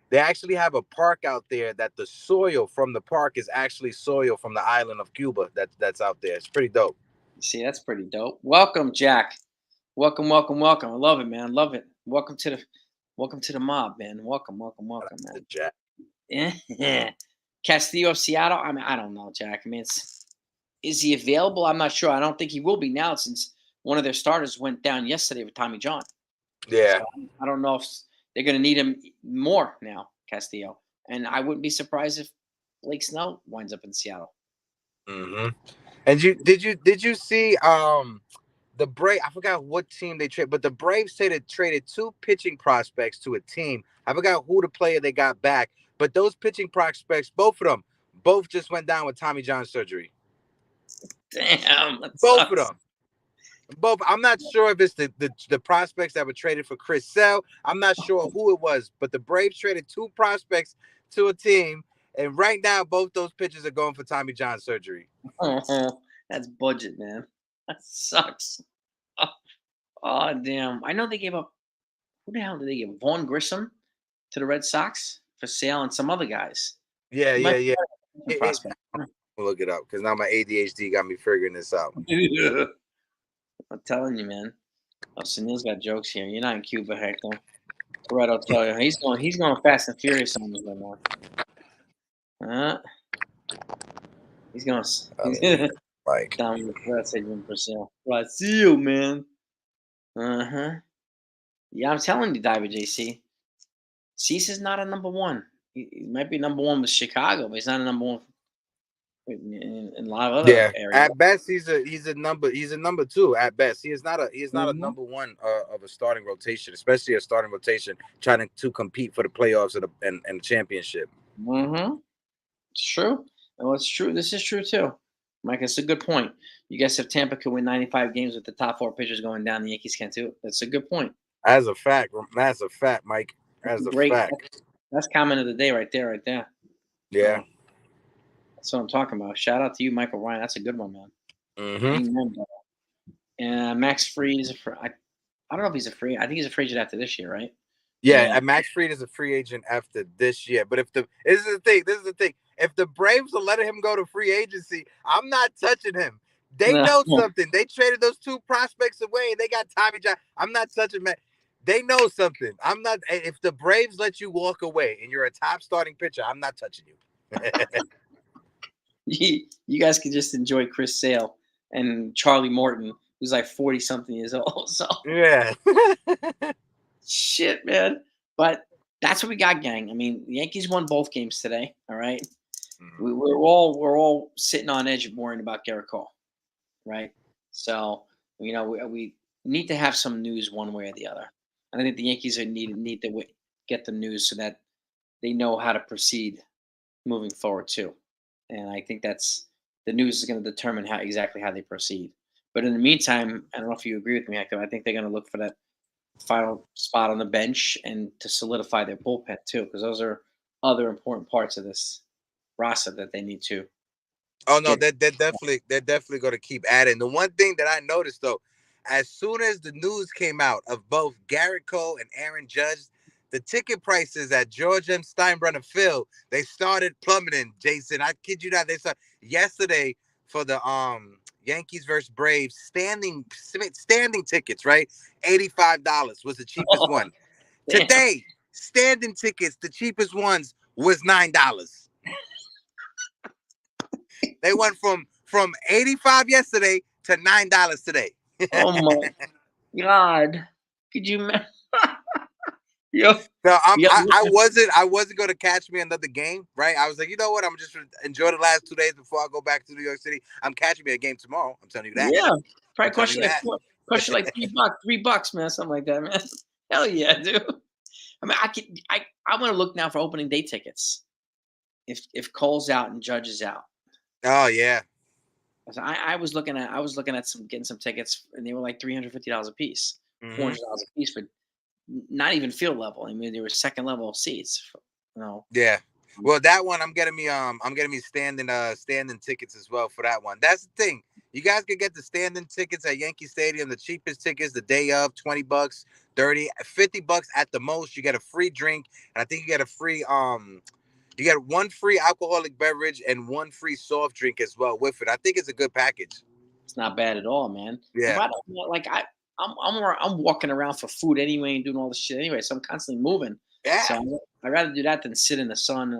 Speaker 2: They actually have a park out there that the soil from the park is actually soil from the island of Cuba. That's out there. It's pretty dope.
Speaker 1: See, that's pretty dope. Welcome, Jack. Welcome. I love it, man. Love it. Welcome to the mob, man. Welcome, man.
Speaker 2: Jack.
Speaker 1: Yeah. Castillo of Seattle. I mean, I don't know, Jack. I mean, is he available? I'm not sure. I don't think he will be now since one of their starters went down yesterday with Tommy John.
Speaker 2: Yeah.
Speaker 1: So I don't know if they're going to need him more now, Castillo. And I wouldn't be surprised if Blake Snell winds up in Seattle.
Speaker 2: Mm-hmm. And did you see the Braves? I forgot what team they traded, but the Braves said they traded 2 pitching prospects to a team. I forgot who the player they got back, but those pitching prospects, both of them, just went down with Tommy John surgery.
Speaker 1: Damn,
Speaker 2: both of them. Both. I'm not sure if it's the prospects that were traded for Chris Sale. I'm not sure who it was, but the Braves traded 2 prospects to a team, and right now both those pitchers are going for Tommy John surgery.
Speaker 1: That's budget, man. That sucks. Oh, damn. I know they gave up. Who the hell did they give? Vaughn Grissom to the Red Sox for Sale and some other guys.
Speaker 2: Yeah. Look it up because now my ADHD got me figuring this out.
Speaker 1: I'm telling you, man. Oh, Sunil's got jokes here. You're not in Cuba, Hector. Right, I'll tell you. He's going fast and furious on me right now. He's going
Speaker 2: I
Speaker 1: he's
Speaker 2: mean, like,
Speaker 1: down with Peraza in Brazil. Brazil, man. Uh-huh. Yeah, I'm telling you, Diver JC. Cease is not a number one. He might be number one with Chicago, but he's not a number one in a lot of other
Speaker 2: yeah.
Speaker 1: areas.
Speaker 2: At best, he's a number two. At best, he is not a
Speaker 1: Mhm.
Speaker 2: number one of a starting rotation, especially a starting rotation trying to compete for the playoffs and the championship.
Speaker 1: Mhm. It's true. No, it's true. This is true too. Mike, it's a good point. You guys, if Tampa could win 95 games with the top four pitchers going down, the Yankees can too. That's a good point.
Speaker 2: As a fact, Mike.
Speaker 1: That's
Speaker 2: As a
Speaker 1: great.
Speaker 2: fact,
Speaker 1: That's comment of the day right there, right there.
Speaker 2: yeah.
Speaker 1: So that's what I'm talking about. Shout out to you, Michael Ryan. That's a good one, man.
Speaker 2: Mm-hmm.
Speaker 1: Amen. Brother. And Max Fried is I don't know if he's a free. I think he's a free agent after this year, right?
Speaker 2: Yeah,
Speaker 1: Yeah.
Speaker 2: and Max Fried is a free agent after this year. But this is the thing. If the Braves are letting him go to free agency, I'm not touching him. They
Speaker 1: No.
Speaker 2: know something. They traded those two prospects away. They got Tommy John. I'm not touching Max. They know something. I'm not. If the Braves let you walk away and you're a top starting pitcher, I'm not touching you.
Speaker 1: You guys can just enjoy Chris Sale and Charlie Morton, who's like 40 something years old. So
Speaker 2: Yeah.
Speaker 1: shit, man. But that's what we got, gang. I mean, the Yankees won both games today. All right. We're all sitting on edge worrying about Garrett Cole, right? So we need to have some news one way or the other. And I think the Yankees need to get the news so that they know how to proceed moving forward too. And I think that's the news is going to determine exactly how they proceed. But in the meantime, I don't know if you agree with me, Echo. I think they're going to look for that final spot on the bench and to solidify their bullpen too, because those are other important parts of this roster that they need to
Speaker 2: Oh no,
Speaker 1: get.
Speaker 2: they're definitely going to keep adding. The one thing that I noticed though, as soon as the news came out of both Garrett Cole and Aaron Judge, the ticket prices at George M. Steinbrenner Field they started plummeting. Jason, I kid you not, they started yesterday for the Yankees versus Braves standing tickets, right? $85 was the cheapest
Speaker 1: Oh,
Speaker 2: one.
Speaker 1: damn.
Speaker 2: Today, standing tickets, the cheapest ones was $9. They went from 85 yesterday to $9 today.
Speaker 1: Oh my God. Could you imagine? Yo,
Speaker 2: So
Speaker 1: yo,
Speaker 2: I wasn't gonna catch me another game, right? I was like, you know what? I'm just enjoy the last 2 days before I go back to New York City. I'm catching me a game tomorrow. I'm telling you that.
Speaker 1: yeah.
Speaker 2: I'm
Speaker 1: Probably
Speaker 2: telling
Speaker 1: cost
Speaker 2: you
Speaker 1: you like
Speaker 2: that.
Speaker 1: $3, $3, man, something like that, man. Hell yeah, dude. I mean, I want to look now for opening day tickets. If Cole's out and Judge is out,
Speaker 2: Oh yeah.
Speaker 1: so I was looking at some getting some tickets, and they were like $350 a piece,
Speaker 2: Hmm.
Speaker 1: $400 a piece for not even field level. I mean, they were second level seats. You know,
Speaker 2: Yeah. Well, that one I'm getting me standing tickets as well for that one. That's the thing. You guys can get the standing tickets at Yankee Stadium, the cheapest tickets the day of, $20, 30, $50 at the most. You get a free drink, and I think you get a free you get one free alcoholic beverage and one free soft drink as well with it. I think it's a good package.
Speaker 1: it's not bad at all, man. And
Speaker 2: Yeah.
Speaker 1: by the way, like I'm walking around for food anyway and doing all this shit anyway, so I'm constantly moving.
Speaker 2: Yeah.
Speaker 1: So I'd rather do that than sit in the sun.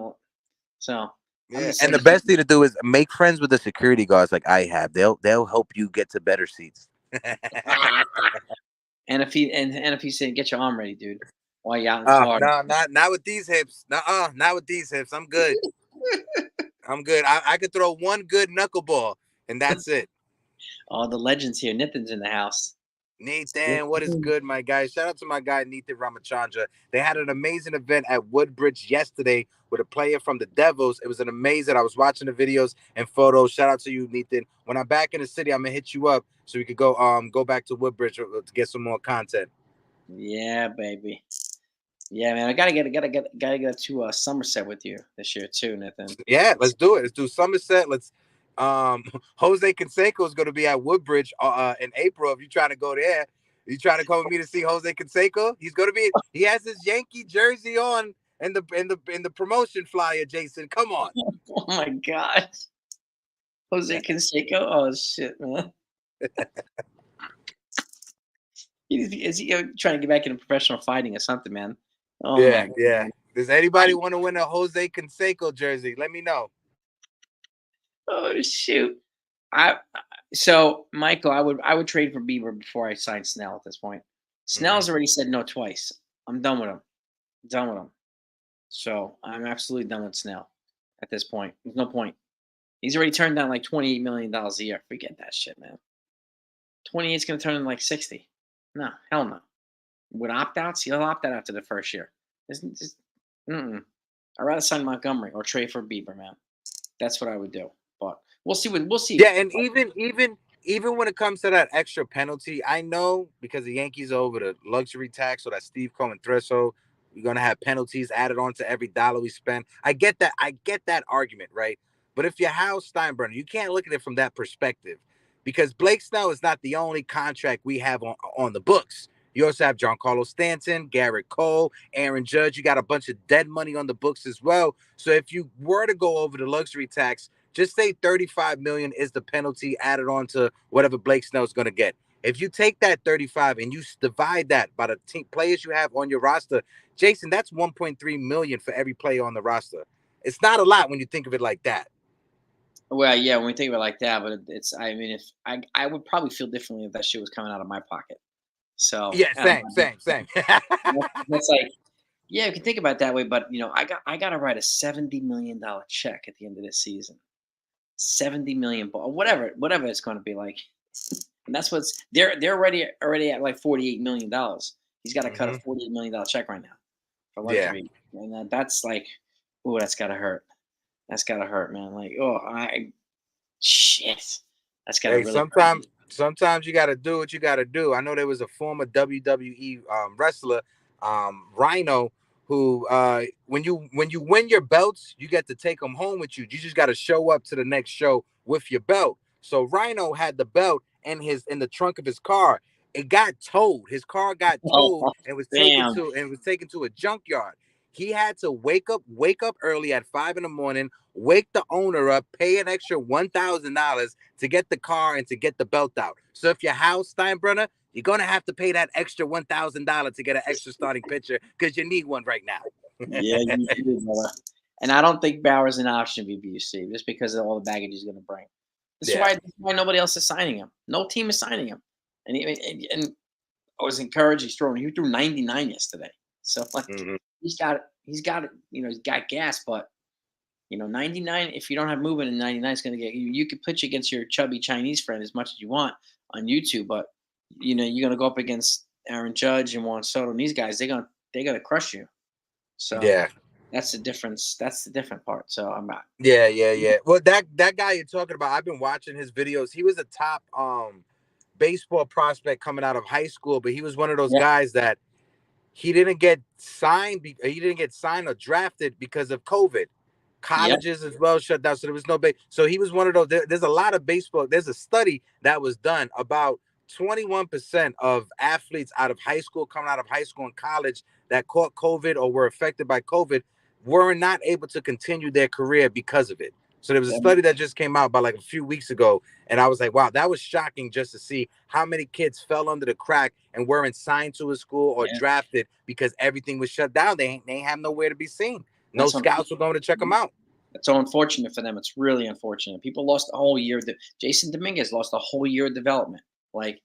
Speaker 1: So I'm
Speaker 2: Yeah.
Speaker 1: just
Speaker 2: And the
Speaker 1: saying.
Speaker 2: best thing to do is make friends with the security guards like I have. They'll help you get to better seats.
Speaker 1: And if he said, "Get your arm ready, dude," while you're out in
Speaker 2: Oh,
Speaker 1: Florida.
Speaker 2: no, not with these hips. Not with these hips. I'm good. I'm good. I could throw one good knuckleball, and that's it.
Speaker 1: Oh, the legends here. Nathan's in the house. Yeah.
Speaker 2: Nathan, what is good, my guy? Shout out to my guy Nathan Ramachandra. They had an amazing event at Woodbridge yesterday with a player from the Devils. It was an amazing. I was watching the videos and photos. Shout out to you, Nathan. When I'm back in the city, I'm gonna hit you up so we could go back to Woodbridge to get some more content.
Speaker 1: Yeah, baby. Yeah, man. I gotta get to Somerset with you this year too, Nathan.
Speaker 2: Yeah, let's do it. Let's do Somerset. Let's Jose Canseco is going to be at Woodbridge in April. If you trying to go there, you trying to come with me to see Jose Canseco? He's going to be. He has his Yankee jersey on in the promotion flyer. Jason, come on.
Speaker 1: Oh my God, Jose Canseco. Oh shit, man. Is he trying to get back into professional fighting or something, man? Oh
Speaker 2: Yeah,
Speaker 1: my
Speaker 2: yeah.
Speaker 1: God.
Speaker 2: Does
Speaker 1: I
Speaker 2: anybody want to win a Jose Canseco jersey? Let me know.
Speaker 1: oh shoot. I so Michael, I would trade for Bieber before I sign Snell at this point.
Speaker 2: Hmm.
Speaker 1: Snell's already said no twice. I'm done with him. Done with him. So I'm absolutely done with Snell at this point. There's no point. He's already turned down like $28 million a year. Forget that shit, man. 28 is going to turn into like 60. No, hell no. With opt outs, he'll opt out after the first year. Isn't just, mm-mm. I'd rather sign Montgomery or trade for Bieber, man. That's what I would do. But we'll see.
Speaker 2: Yeah, and even when it comes to that extra penalty, I know because the Yankees are over the luxury tax or that Steve Cohen threshold, you're gonna have penalties added on to every dollar we spend. I get that. I get that argument, right? But if you're Hal Steinbrenner, you can't look at it from that perspective because Blake Snell is not the only contract we have on the books. You also have Giancarlo Stanton, Garrett Cole, Aaron Judge. You got a bunch of dead money on the books as well. So if you were to go over the luxury tax, just say 35 million is the penalty added on to whatever Blake Snell is going to get. If you take that 35 and you divide that by the players you have on your roster, Jason, that's 1.3 million for every player on the roster. It's not a lot when you think of it like that.
Speaker 1: Well, yeah, when we think of it like that, but it's, I mean, if I would probably feel differently if that shit was coming out of my pocket. So,
Speaker 2: Yeah, same.
Speaker 1: that's like, yeah, you can think about it that way, but I got to write a $70 million check at the end of this season. 70 million, whatever it's going to be like. And that's what's they're already at like $48 million. He's got to cut a
Speaker 2: Hmm.
Speaker 1: $48 million check right now for
Speaker 2: Yeah.
Speaker 1: luxury, and that's like, oh, that's gotta hurt. That's gotta hurt, man. Like, oh, shit, that's gotta
Speaker 2: Hey,
Speaker 1: really hurt.
Speaker 2: sometimes you got to do what you got to do. I know there was a former WWE wrestler, Rhino, who when you win your belts, you get to take them home with you. You just got to show up to the next show with your belt. So Rhino had the belt in the trunk of his car. It got towed. His car got
Speaker 1: Oh,
Speaker 2: towed and
Speaker 1: damn.
Speaker 2: was taken to a junkyard. He had to wake up early at 5 in the morning, wake the owner up, pay an extra $1,000 to get the car and to get the belt out. So if you're Hal Steinbrenner, you're gonna have to pay that extra $1,000 to get an extra starting pitcher because you need one right now.
Speaker 1: Yeah, you do, brother. And I don't think Bauer's an option, BBC, just because of all the baggage he's going to bring.
Speaker 2: Yeah.
Speaker 1: That's why nobody else is signing him. No team is signing him. And I was encouraged. He threw 99 yesterday. So like
Speaker 2: Hmm.
Speaker 1: he's got gas, but 99. If you don't have movement in 99, it's going to get you. You could pitch against your chubby Chinese friend as much as you want on YouTube, but you're going to go up against Aaron Judge and Juan Soto and these guys. They're gonna crush you. So
Speaker 2: Yeah.
Speaker 1: that's the difference. That's the different part. So I'm not.
Speaker 2: Yeah. Well, that guy you're talking about, I've been watching his videos. He was a top baseball prospect coming out of high school, but he was one of those
Speaker 1: Yeah.
Speaker 2: guys that he didn't get signed. He didn't get signed or drafted because of COVID.
Speaker 1: Yep.
Speaker 2: Colleges as well shut down, so there was no base. So he was one of those. There's a lot of baseball. There's a study that was done about 21% of athletes out of high school, coming out of high school and college, that caught COVID or were affected by COVID, were not able to continue their career because of it. So there was a
Speaker 1: Yep.
Speaker 2: study that just came out about like a few weeks ago, and I was like, wow, that was shocking just to see how many kids fell under the crack and weren't signed to a school or
Speaker 1: Yeah.
Speaker 2: ain't because everything was shut down. They ain't have nowhere to be seen. No
Speaker 1: That's
Speaker 2: scouts were going to check them
Speaker 1: unfortunate.
Speaker 2: out.
Speaker 1: That's so unfortunate for them. It's really unfortunate. People lost a whole year. Jason Dominguez lost a whole year of development. Like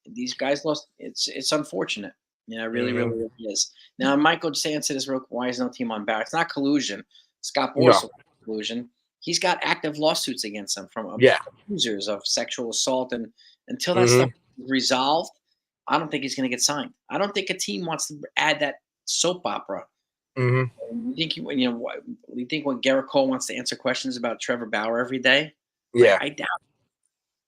Speaker 1: these guys lost. It's unfortunate. It really, really,
Speaker 2: Hmm.
Speaker 1: really is. Now, Michael Jansen is real. Why is no team on Barrett? It's not collusion. Scott
Speaker 2: No.
Speaker 1: Boras collusion. He's got active lawsuits against him from
Speaker 2: Yeah.
Speaker 1: accusers of sexual assault, and until that
Speaker 2: Hmm.
Speaker 1: stuff is resolved, I don't think he's going to get signed. I don't think a team wants to add that soap opera.
Speaker 2: Hmm.
Speaker 1: You think you think when Garrett Cole wants to answer questions about Trevor Bauer every day? Like
Speaker 2: Yeah.
Speaker 1: I doubt.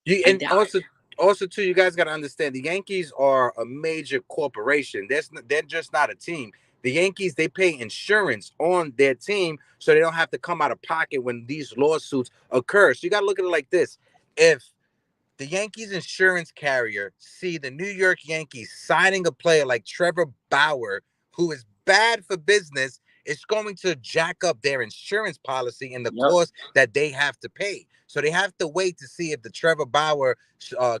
Speaker 2: You
Speaker 1: I
Speaker 2: and
Speaker 1: doubt.
Speaker 2: also too, you guys got to understand the Yankees are a major corporation. They're just not a team. The Yankees, they pay insurance on their team so they don't have to come out of pocket when these lawsuits occur. So you got to look at it like this: if the Yankees insurance carrier see the New York Yankees signing a player like Trevor Bauer, who is bad for business, it's going to jack up their insurance policy and the
Speaker 1: Yep.
Speaker 2: cost that they have to pay. So they have to wait to see if the Trevor Bauer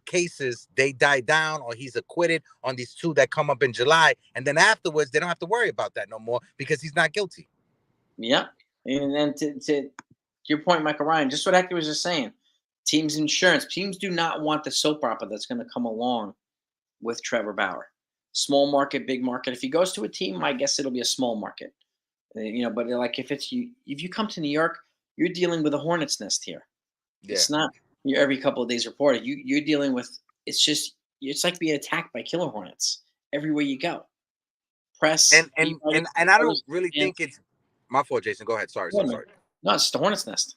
Speaker 2: cases they die down or he's acquitted on these two that come up in July, and then afterwards they don't have to worry about that no more because he's not guilty.
Speaker 1: Yep. And then to your point, Michael Ryan, just what Hector was just saying. Teams insurance. Teams do not want the soap opera that's going to come along with Trevor Bauer. Small market, big market. If he goes to a team, I guess it'll be a small market. But like if you come to New York, you're dealing with a hornet's nest here.
Speaker 2: Yeah.
Speaker 1: It's not you're every couple of days reported. You're dealing with it's like being attacked by killer hornets everywhere you go. Press,
Speaker 2: And
Speaker 1: beat
Speaker 2: and and
Speaker 1: writers,
Speaker 2: and I don't
Speaker 1: reporters,
Speaker 2: really think
Speaker 1: fans.
Speaker 2: it's my fault, Jason. Go ahead. Sorry,
Speaker 1: Go ahead,
Speaker 2: sorry,
Speaker 1: man.
Speaker 2: sorry.
Speaker 1: No, it's the hornet's nest.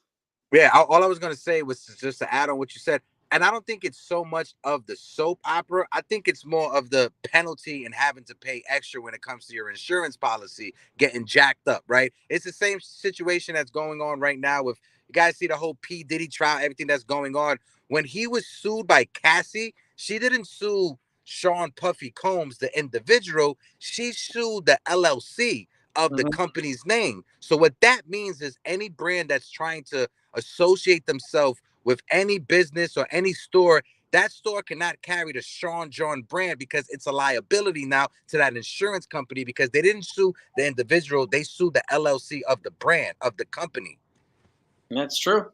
Speaker 2: Yeah, all I was gonna say was just to add on what you said, and I don't think it's so much of the soap opera. I think it's more of the penalty and having to pay extra when it comes to your insurance policy getting jacked up. Right? It's the same situation that's going on right now with you guys see the whole P Diddy trial, everything that's going on. When he was sued by Cassie, she didn't sue Sean Puffy Combs, the individual. She sued the LLC of the
Speaker 1: Mhm.
Speaker 2: company's name. So what that means is any brand that's trying to associate themselves with any business or any store, that store cannot carry the Sean John brand because it's a liability now to that insurance company because they didn't sue the individual, they sued the LLC of the brand of the company.
Speaker 1: And that's true.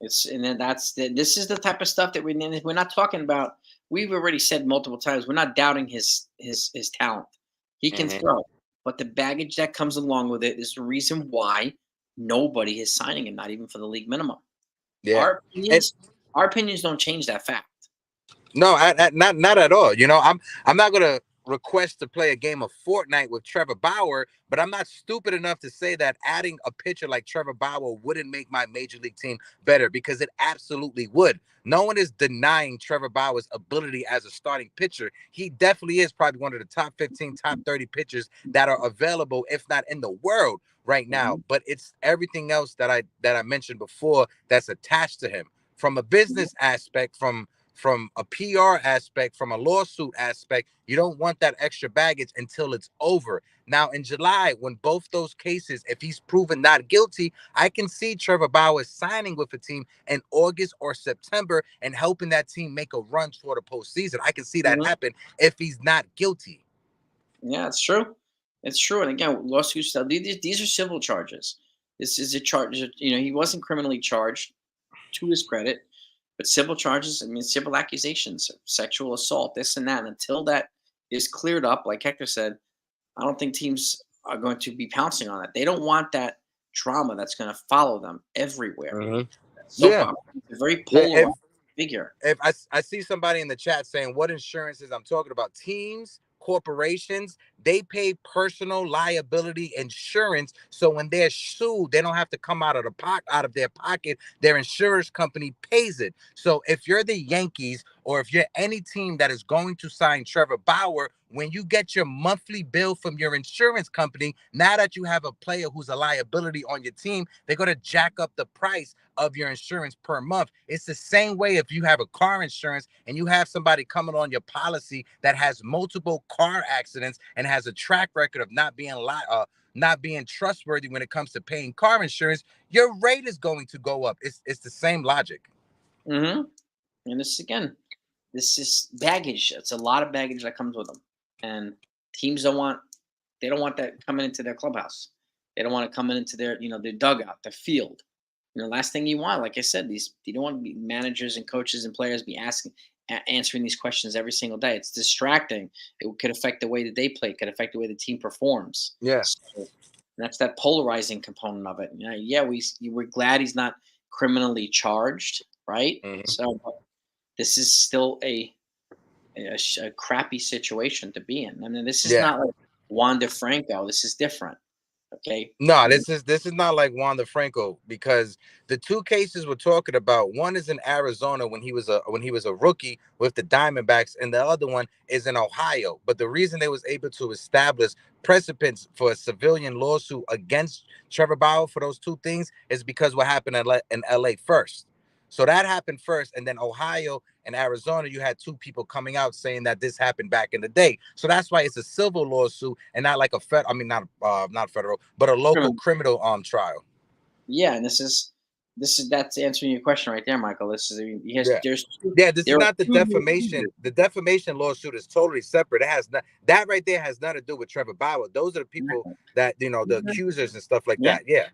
Speaker 1: It's and then this is the type of stuff that we're not talking about. We've already said multiple times we're not doubting his talent. He can
Speaker 2: Mm-hmm.
Speaker 1: throw, but the baggage that comes along with it is the reason why nobody is signing him, not even for the league minimum.
Speaker 2: Yeah.
Speaker 1: Our
Speaker 2: And
Speaker 1: opinions, our opinions don't change that fact.
Speaker 2: no, not at all. I'm not gonna request to play a game of Fortnite with Trevor Bauer, but I'm not stupid enough to say that adding a pitcher like Trevor Bauer wouldn't make my major league team better because it absolutely would. No one is denying Trevor Bauer's ability as a starting pitcher. He definitely is probably one of the top 15, top 30 pitchers that are available, if not in the world right now.
Speaker 1: Mhm,
Speaker 2: But it's everything else that I mentioned before that's attached to him. From a business aspect, from a PR aspect, from a lawsuit aspect, you don't want that extra baggage until it's over. Now, in July, when both those cases, if he's proven not guilty, I can see Trevor Bauer signing with a team in August or September and helping that team make a run toward a postseason. I can see that
Speaker 1: mhm.
Speaker 2: happen if he's not guilty.
Speaker 1: Yeah, it's true. It's true. And again, lawsuits. These are civil charges. This is a charge. He wasn't criminally charged, to his credit, but civil charges. I mean, civil accusations, sexual assault, this and that. And until that is cleared up, like Hector said, I don't think teams are going to be pouncing on it. They don't want that drama that's going to follow them everywhere.
Speaker 2: Mhm.
Speaker 1: Soap
Speaker 2: Yeah.
Speaker 1: opera is a very
Speaker 2: Yeah.
Speaker 1: polarized figure.
Speaker 2: If I see somebody in the chat saying what insurances I'm talking about, teams, corporations, they pay personal liability insurance. So when they're sued, they don't have to come out of their pocket. Their insurance company pays it. So if you're the Yankees or if you're any team that is going to sign Trevor Bauer, when you get your monthly bill from your insurance company, now that you have a player who's a liability on your team, they're going to jack up the price of your insurance per month. It's the same way if you have a car insurance and you have somebody coming on your policy that has multiple car accidents and has a track record of not being trustworthy when it comes to paying car insurance, your rate is going to go up. It's the same logic.
Speaker 1: Hmm. And this is baggage. It's a lot of baggage that comes with them, and teams don't want that coming into their clubhouse. They don't want it coming into their dugout, their field. Last thing you want, like I said, you don't want to be managers and coaches and players be answering these questions every single day. It's distracting. It could affect the way that they play. It could affect the way the team performs.
Speaker 2: Yeah.
Speaker 1: So that's that polarizing component of it. Yeah, we're glad he's not criminally charged, right?
Speaker 2: Mhm.
Speaker 1: So this is still a crappy situation to be in. I mean, this is
Speaker 2: Yeah.
Speaker 1: not like Juan DeFranco. This is different. Okay.
Speaker 2: No, this is not like Juan DeFranco because the two cases we're talking about, one is in Arizona when he was a rookie with the Diamondbacks, and the other one is in Ohio. But the reason they was able to establish precedents for a civilian lawsuit against Trevor Bauer for those two things is because what happened in LA first. So that happened first, and then Ohio and Arizona, you had two people coming out saying that this happened back in the day. So that's why it's a civil lawsuit and not like a I mean, not federal, but a local criminal trial.
Speaker 1: Yeah, and that's answering your question right there, Michael. This is yes,
Speaker 2: Yeah. Yeah, this
Speaker 1: there
Speaker 2: is
Speaker 1: are
Speaker 2: not the
Speaker 1: two new
Speaker 2: defamation.
Speaker 1: accusers.
Speaker 2: The defamation lawsuit is totally separate. It has not that right there has nothing to do with Trevor Bauer. Those are the people that the accusers and stuff like
Speaker 1: Yeah,
Speaker 2: that. Yeah.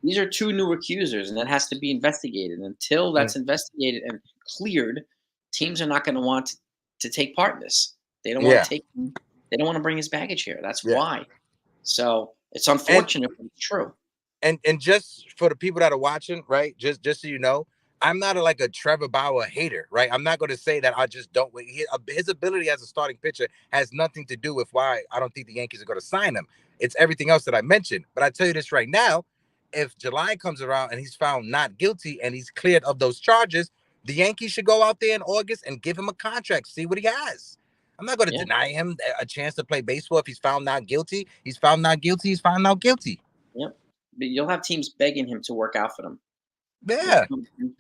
Speaker 1: these are two new accusers, and that has to be investigated. Until
Speaker 2: Mm,
Speaker 1: that's investigated and cleared, teams are not going to want to take part in this. They don't want
Speaker 2: yeah.
Speaker 1: to take. They don't want to bring his baggage here. That's
Speaker 2: Yeah.
Speaker 1: why. So it's
Speaker 2: And
Speaker 1: unfortunate, but it's true.
Speaker 2: and just for the people that are watching, right? Just so you know, I'm not like a Trevor Bauer hater, right? I'm not going to say that I just don't. His ability as a starting pitcher has nothing to do with why I don't think the Yankees are going to sign him. It's everything else that I mentioned. But I tell you this right now: if July comes around and he's found not guilty and he's cleared of those charges, the Yankees should go out there in August and give him a contract, see what he has. I'm not going to
Speaker 1: Yeah,
Speaker 2: deny him a chance to play baseball if he's found not guilty. He's found not guilty. He's found not guilty.
Speaker 1: yep. But you'll have teams begging him to work out for them.
Speaker 2: Yeah.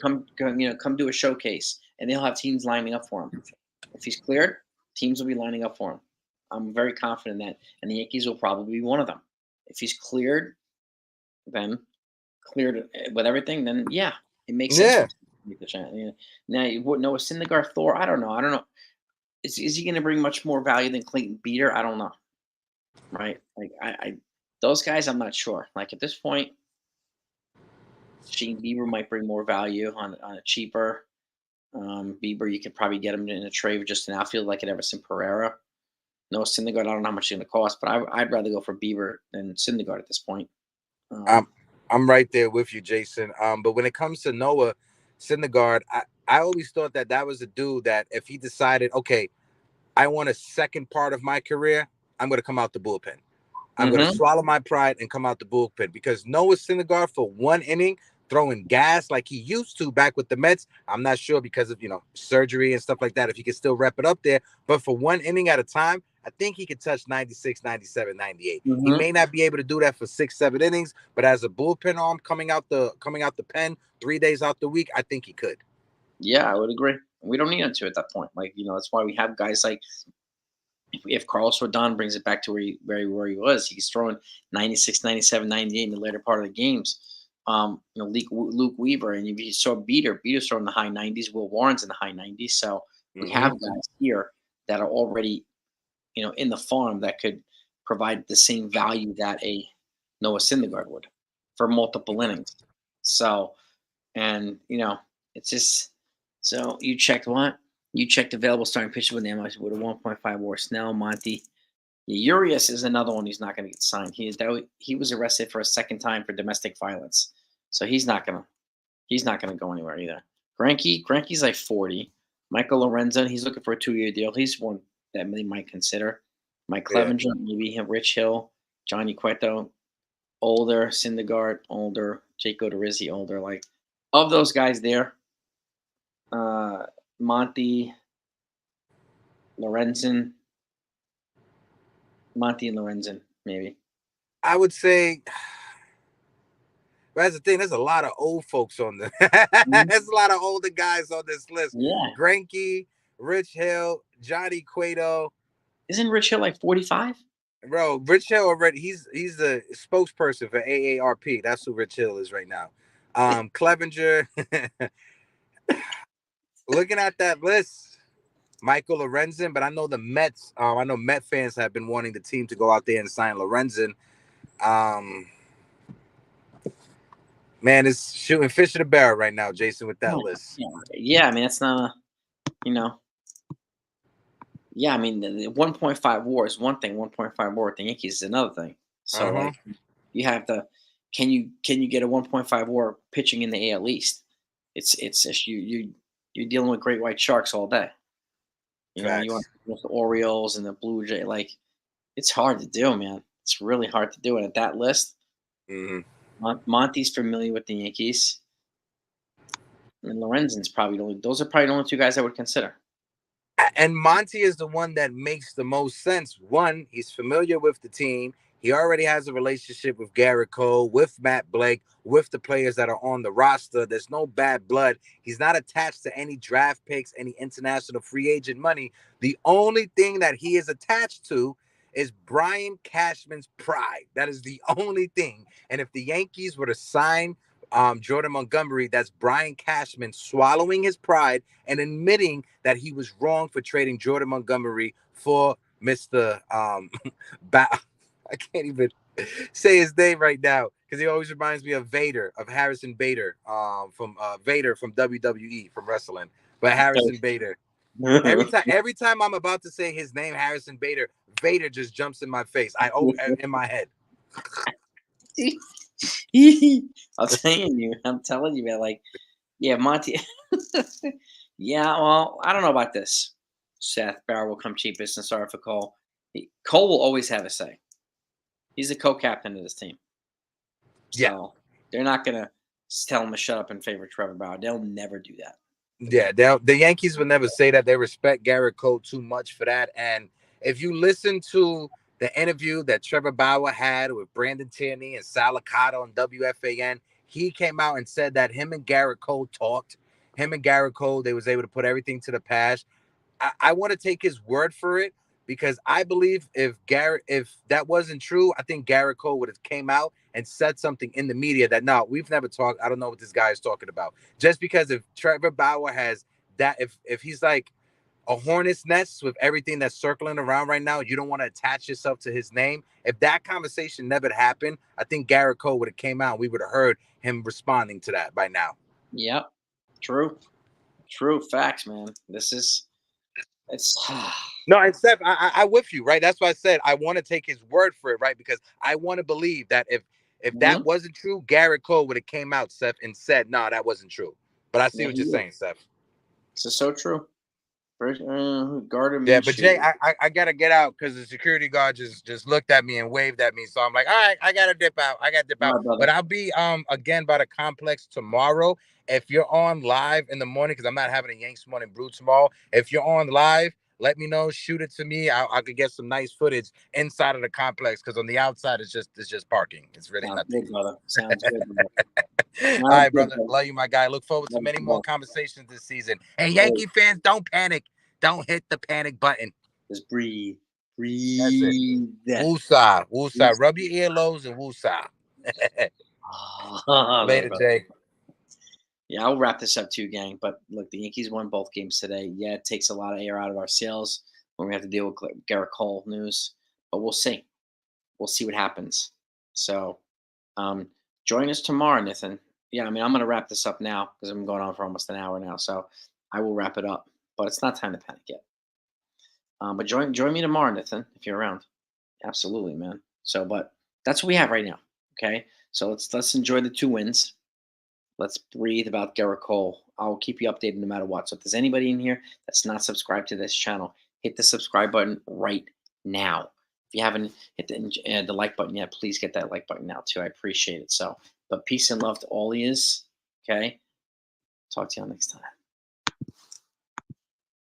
Speaker 1: Come do a showcase, and they'll have teams lining up for him. If he's cleared, teams will be lining up for him. I'm very confident in that, and the Yankees will probably be one of them. If he's cleared, then cleared with everything, then yeah, it makes sense for
Speaker 2: Yeah.
Speaker 1: teams to make the chance. Yeah. Now, you would know a Syndergaard, Thor. I don't know. I don't know. Is he going to bring much more value than Clayton Beater? I don't know. Right? Like I those guys, I'm not sure. Like at this point, Shane Bieber might bring more value on a cheaper. Bieber, you could probably get him in a trade with just an outfield like an Everson Pereira. No Syndergaard, I don't know how much it's going to cost, but I'd rather go for Bieber than Syndergaard at this point.
Speaker 2: I'm
Speaker 1: Um,
Speaker 2: I'm right there with you, Jason. But when it comes to Noah Syndergaard, I always thought that was a dude that if he decided, okay, I want a second part of my career, I'm going to come out the bullpen. I'm going to
Speaker 1: mhm.
Speaker 2: swallow my pride and come out the bullpen because Noah Syndergaard for one inning throwing gas like he used to back with the Mets. I'm not sure because of surgery and stuff like that if he can still rep it up there. But for one inning at a time, I think he could touch 96, 97, 98. He
Speaker 1: Mhm.
Speaker 2: may not be able to do that for 6, 7 innings, but as a bullpen arm coming out the pen 3 days out the week, I think he could.
Speaker 1: Yeah, I would agree. We don't need him to at that point. Like, that's why we have guys like if Carlos Rodon brings it back to where he was, he's throwing 96, 97, 98 in the later part of the games. Luke Weaver, and if you saw Beater's throwing the high 90s. Will Warren's in the high 90s. So we
Speaker 2: Mm-hmm.
Speaker 1: have guys here that are already, in the farm that could provide the same value that a Noah Syndergaard would for multiple innings. So, and it's just so you checked what? You checked available starting pitchers with them with a 1.5 WAR. Snell, Monty. Yeah, Urias is another one who's not going to get signed. He was arrested for a second time for domestic violence, so he's not gonna go anywhere either. Granke's like 40. Michael Lorenzen, he's looking for a 2-year deal. He's one that they might consider. Mike
Speaker 2: Yeah.
Speaker 1: Clevenger, maybe him. Rich Hill, Johnny Cueto, older. Syndergaard, older. Jake Odorizzi, older. Like of those guys there, uh, Monty, Lorenzen, Monty and Lorenzen, maybe.
Speaker 2: I would say that's the thing. There's a lot of old folks on the.
Speaker 1: Mhm.
Speaker 2: There's a lot of older guys on this list.
Speaker 1: Yeah.
Speaker 2: Greinke, Rich Hill, Johnny Cueto.
Speaker 1: Isn't Rich Hill like 45?
Speaker 2: Bro, Rich Hill already. He's the spokesperson for AARP. That's who Rich Hill is right now. Clevenger. Looking at that list, Michael Lorenzen. But I know the Mets. I know Met fans have been wanting the team to go out there and sign Lorenzen. Man, it's shooting fish in the barrel right now, Jason, with that list.
Speaker 1: Yeah, I mean, that's not, you know, yeah, I mean, the 1.5 WAR is one thing. 1.5 WAR with the Yankees is another thing. So,
Speaker 2: Uh-huh.
Speaker 1: like, you have to, can you get a 1.5 WAR pitching in the AL East? It's just you're dealing with great white sharks all day. You want
Speaker 2: Facts.
Speaker 1: the Orioles and the Blue Jay. Like, it's hard to do, man. It's really hard to do. And at that list,
Speaker 2: Mm-hmm.
Speaker 1: Monty's familiar with the Yankees, and Lorenzen's probably the only. Those are probably the only two guys I would consider.
Speaker 2: And Monty is the one that makes the most sense. One, he's familiar with the team. He already has a relationship with Garrett Cole, with Matt Blake, with the players that are on the roster. There's no bad blood. He's not attached to any draft picks, any international free agent money. The only thing that he is attached to is Brian Cashman's pride. That is the only thing. And if the Yankees were to sign Jordan Montgomery, that's Brian Cashman swallowing his pride and admitting that he was wrong for trading Jordan Montgomery for Mr. I can't even say his name right now because he always reminds me of Harrison Bader, from WWE, from wrestling. But Harrison Bader. Every time I'm about to say his name, Harrison Bader, Vader just jumps in my face. In my head.
Speaker 1: I'm telling you, man. Like, yeah, Monty. Yeah, well, I don't know about this. Seth Bauer will come cheapest and sorry for Cole. Cole will always have a say. He's the co-captain of this team.
Speaker 2: Yeah.
Speaker 1: So they're not gonna tell him to shut up in favor of Trevor Bauer. They'll never do that.
Speaker 2: Yeah, the Yankees would never say that. They respect Garrett Cole too much for that. And if you listen to the interview that Trevor Bauer had with Brandon Tierney and Sal Licata on WFAN, he came out and said that him and Garrett Cole talked. Him and Garrett Cole, they was able to put everything to the past. I want to take his word for it because I believe if that wasn't true, I think Garrett Cole would have came out and said something in the media that no, we've never talked. I don't know what this guy is talking about. Just because if Trevor Bauer has that, if he's like a hornet's nest with everything that's circling around right now, you don't want to attach yourself to his name. If that conversation never happened, I think Garrett Cole would have came out and we would have heard him responding to that by now.
Speaker 1: Yep. True. True facts, man. It's
Speaker 2: No, and Steph, I with you, right? That's why I said I want to take his word for it, right? Because I want to believe that if that
Speaker 1: Mhm.
Speaker 2: wasn't true, Garrett Cole would have came out, Steph, and said, "No, that wasn't true." But I see
Speaker 1: Yeah,
Speaker 2: what
Speaker 1: he
Speaker 2: you're
Speaker 1: is.
Speaker 2: saying, Steph.
Speaker 1: This is so true. Gardner
Speaker 2: Yeah, but Jay,
Speaker 1: Minshew.
Speaker 2: I gotta get out because the security guard just looked at me and waved at me. So I'm like, all right, I gotta dip out. I gotta dip
Speaker 1: All
Speaker 2: out.
Speaker 1: right, brother.
Speaker 2: But I'll be again by the complex tomorrow. If you're on live in the morning, because I'm not having a Yanks morning brew tomorrow. If you're on live, let me know. Shoot it to me. I could get some nice footage inside of the complex because on the outside it's just parking. It's really
Speaker 1: Sounds
Speaker 2: nothing.
Speaker 1: good, brother. Sounds good, brother.
Speaker 2: All
Speaker 1: Sounds
Speaker 2: right,
Speaker 1: good,
Speaker 2: brother.
Speaker 1: brother.
Speaker 2: Love you, my guy. Look forward to
Speaker 1: Love
Speaker 2: many
Speaker 1: you,
Speaker 2: more
Speaker 1: brother.
Speaker 2: conversations this season. And
Speaker 1: Hey,
Speaker 2: Yankee fans, don't panic. Don't hit the panic button.
Speaker 1: just breathe.
Speaker 2: That's it.
Speaker 1: Breathe.
Speaker 2: Woosah. Woosah. Rub your earlobes and woosah. Later,
Speaker 1: Brother.
Speaker 2: Jay.
Speaker 1: Yeah, I'll wrap this up too, gang. But look, the Yankees won both games today. Yeah, it takes a lot of air out of our sails when we have to deal with Garrett Cole news, but we'll see. We'll see what happens. So, um, join us tomorrow, Nathan. Yeah, I mean, I'm going to wrap this up now because I'm going on for almost an hour now. So I will wrap it up, but it's not time to panic yet. But join me tomorrow, Nathan, if you're around. Absolutely, man. So, but that's what we have right now. Okay, so let's enjoy the 2 wins. Let's breathe about Garrett Cole. I'll keep you updated no matter what. So if there's anybody in here that's not subscribed to this channel, hit the subscribe button right now. If you haven't hit the like button yet, please get that like button now too. I appreciate it. So, but peace and love to all of yous. Okay. Talk to y'all next time.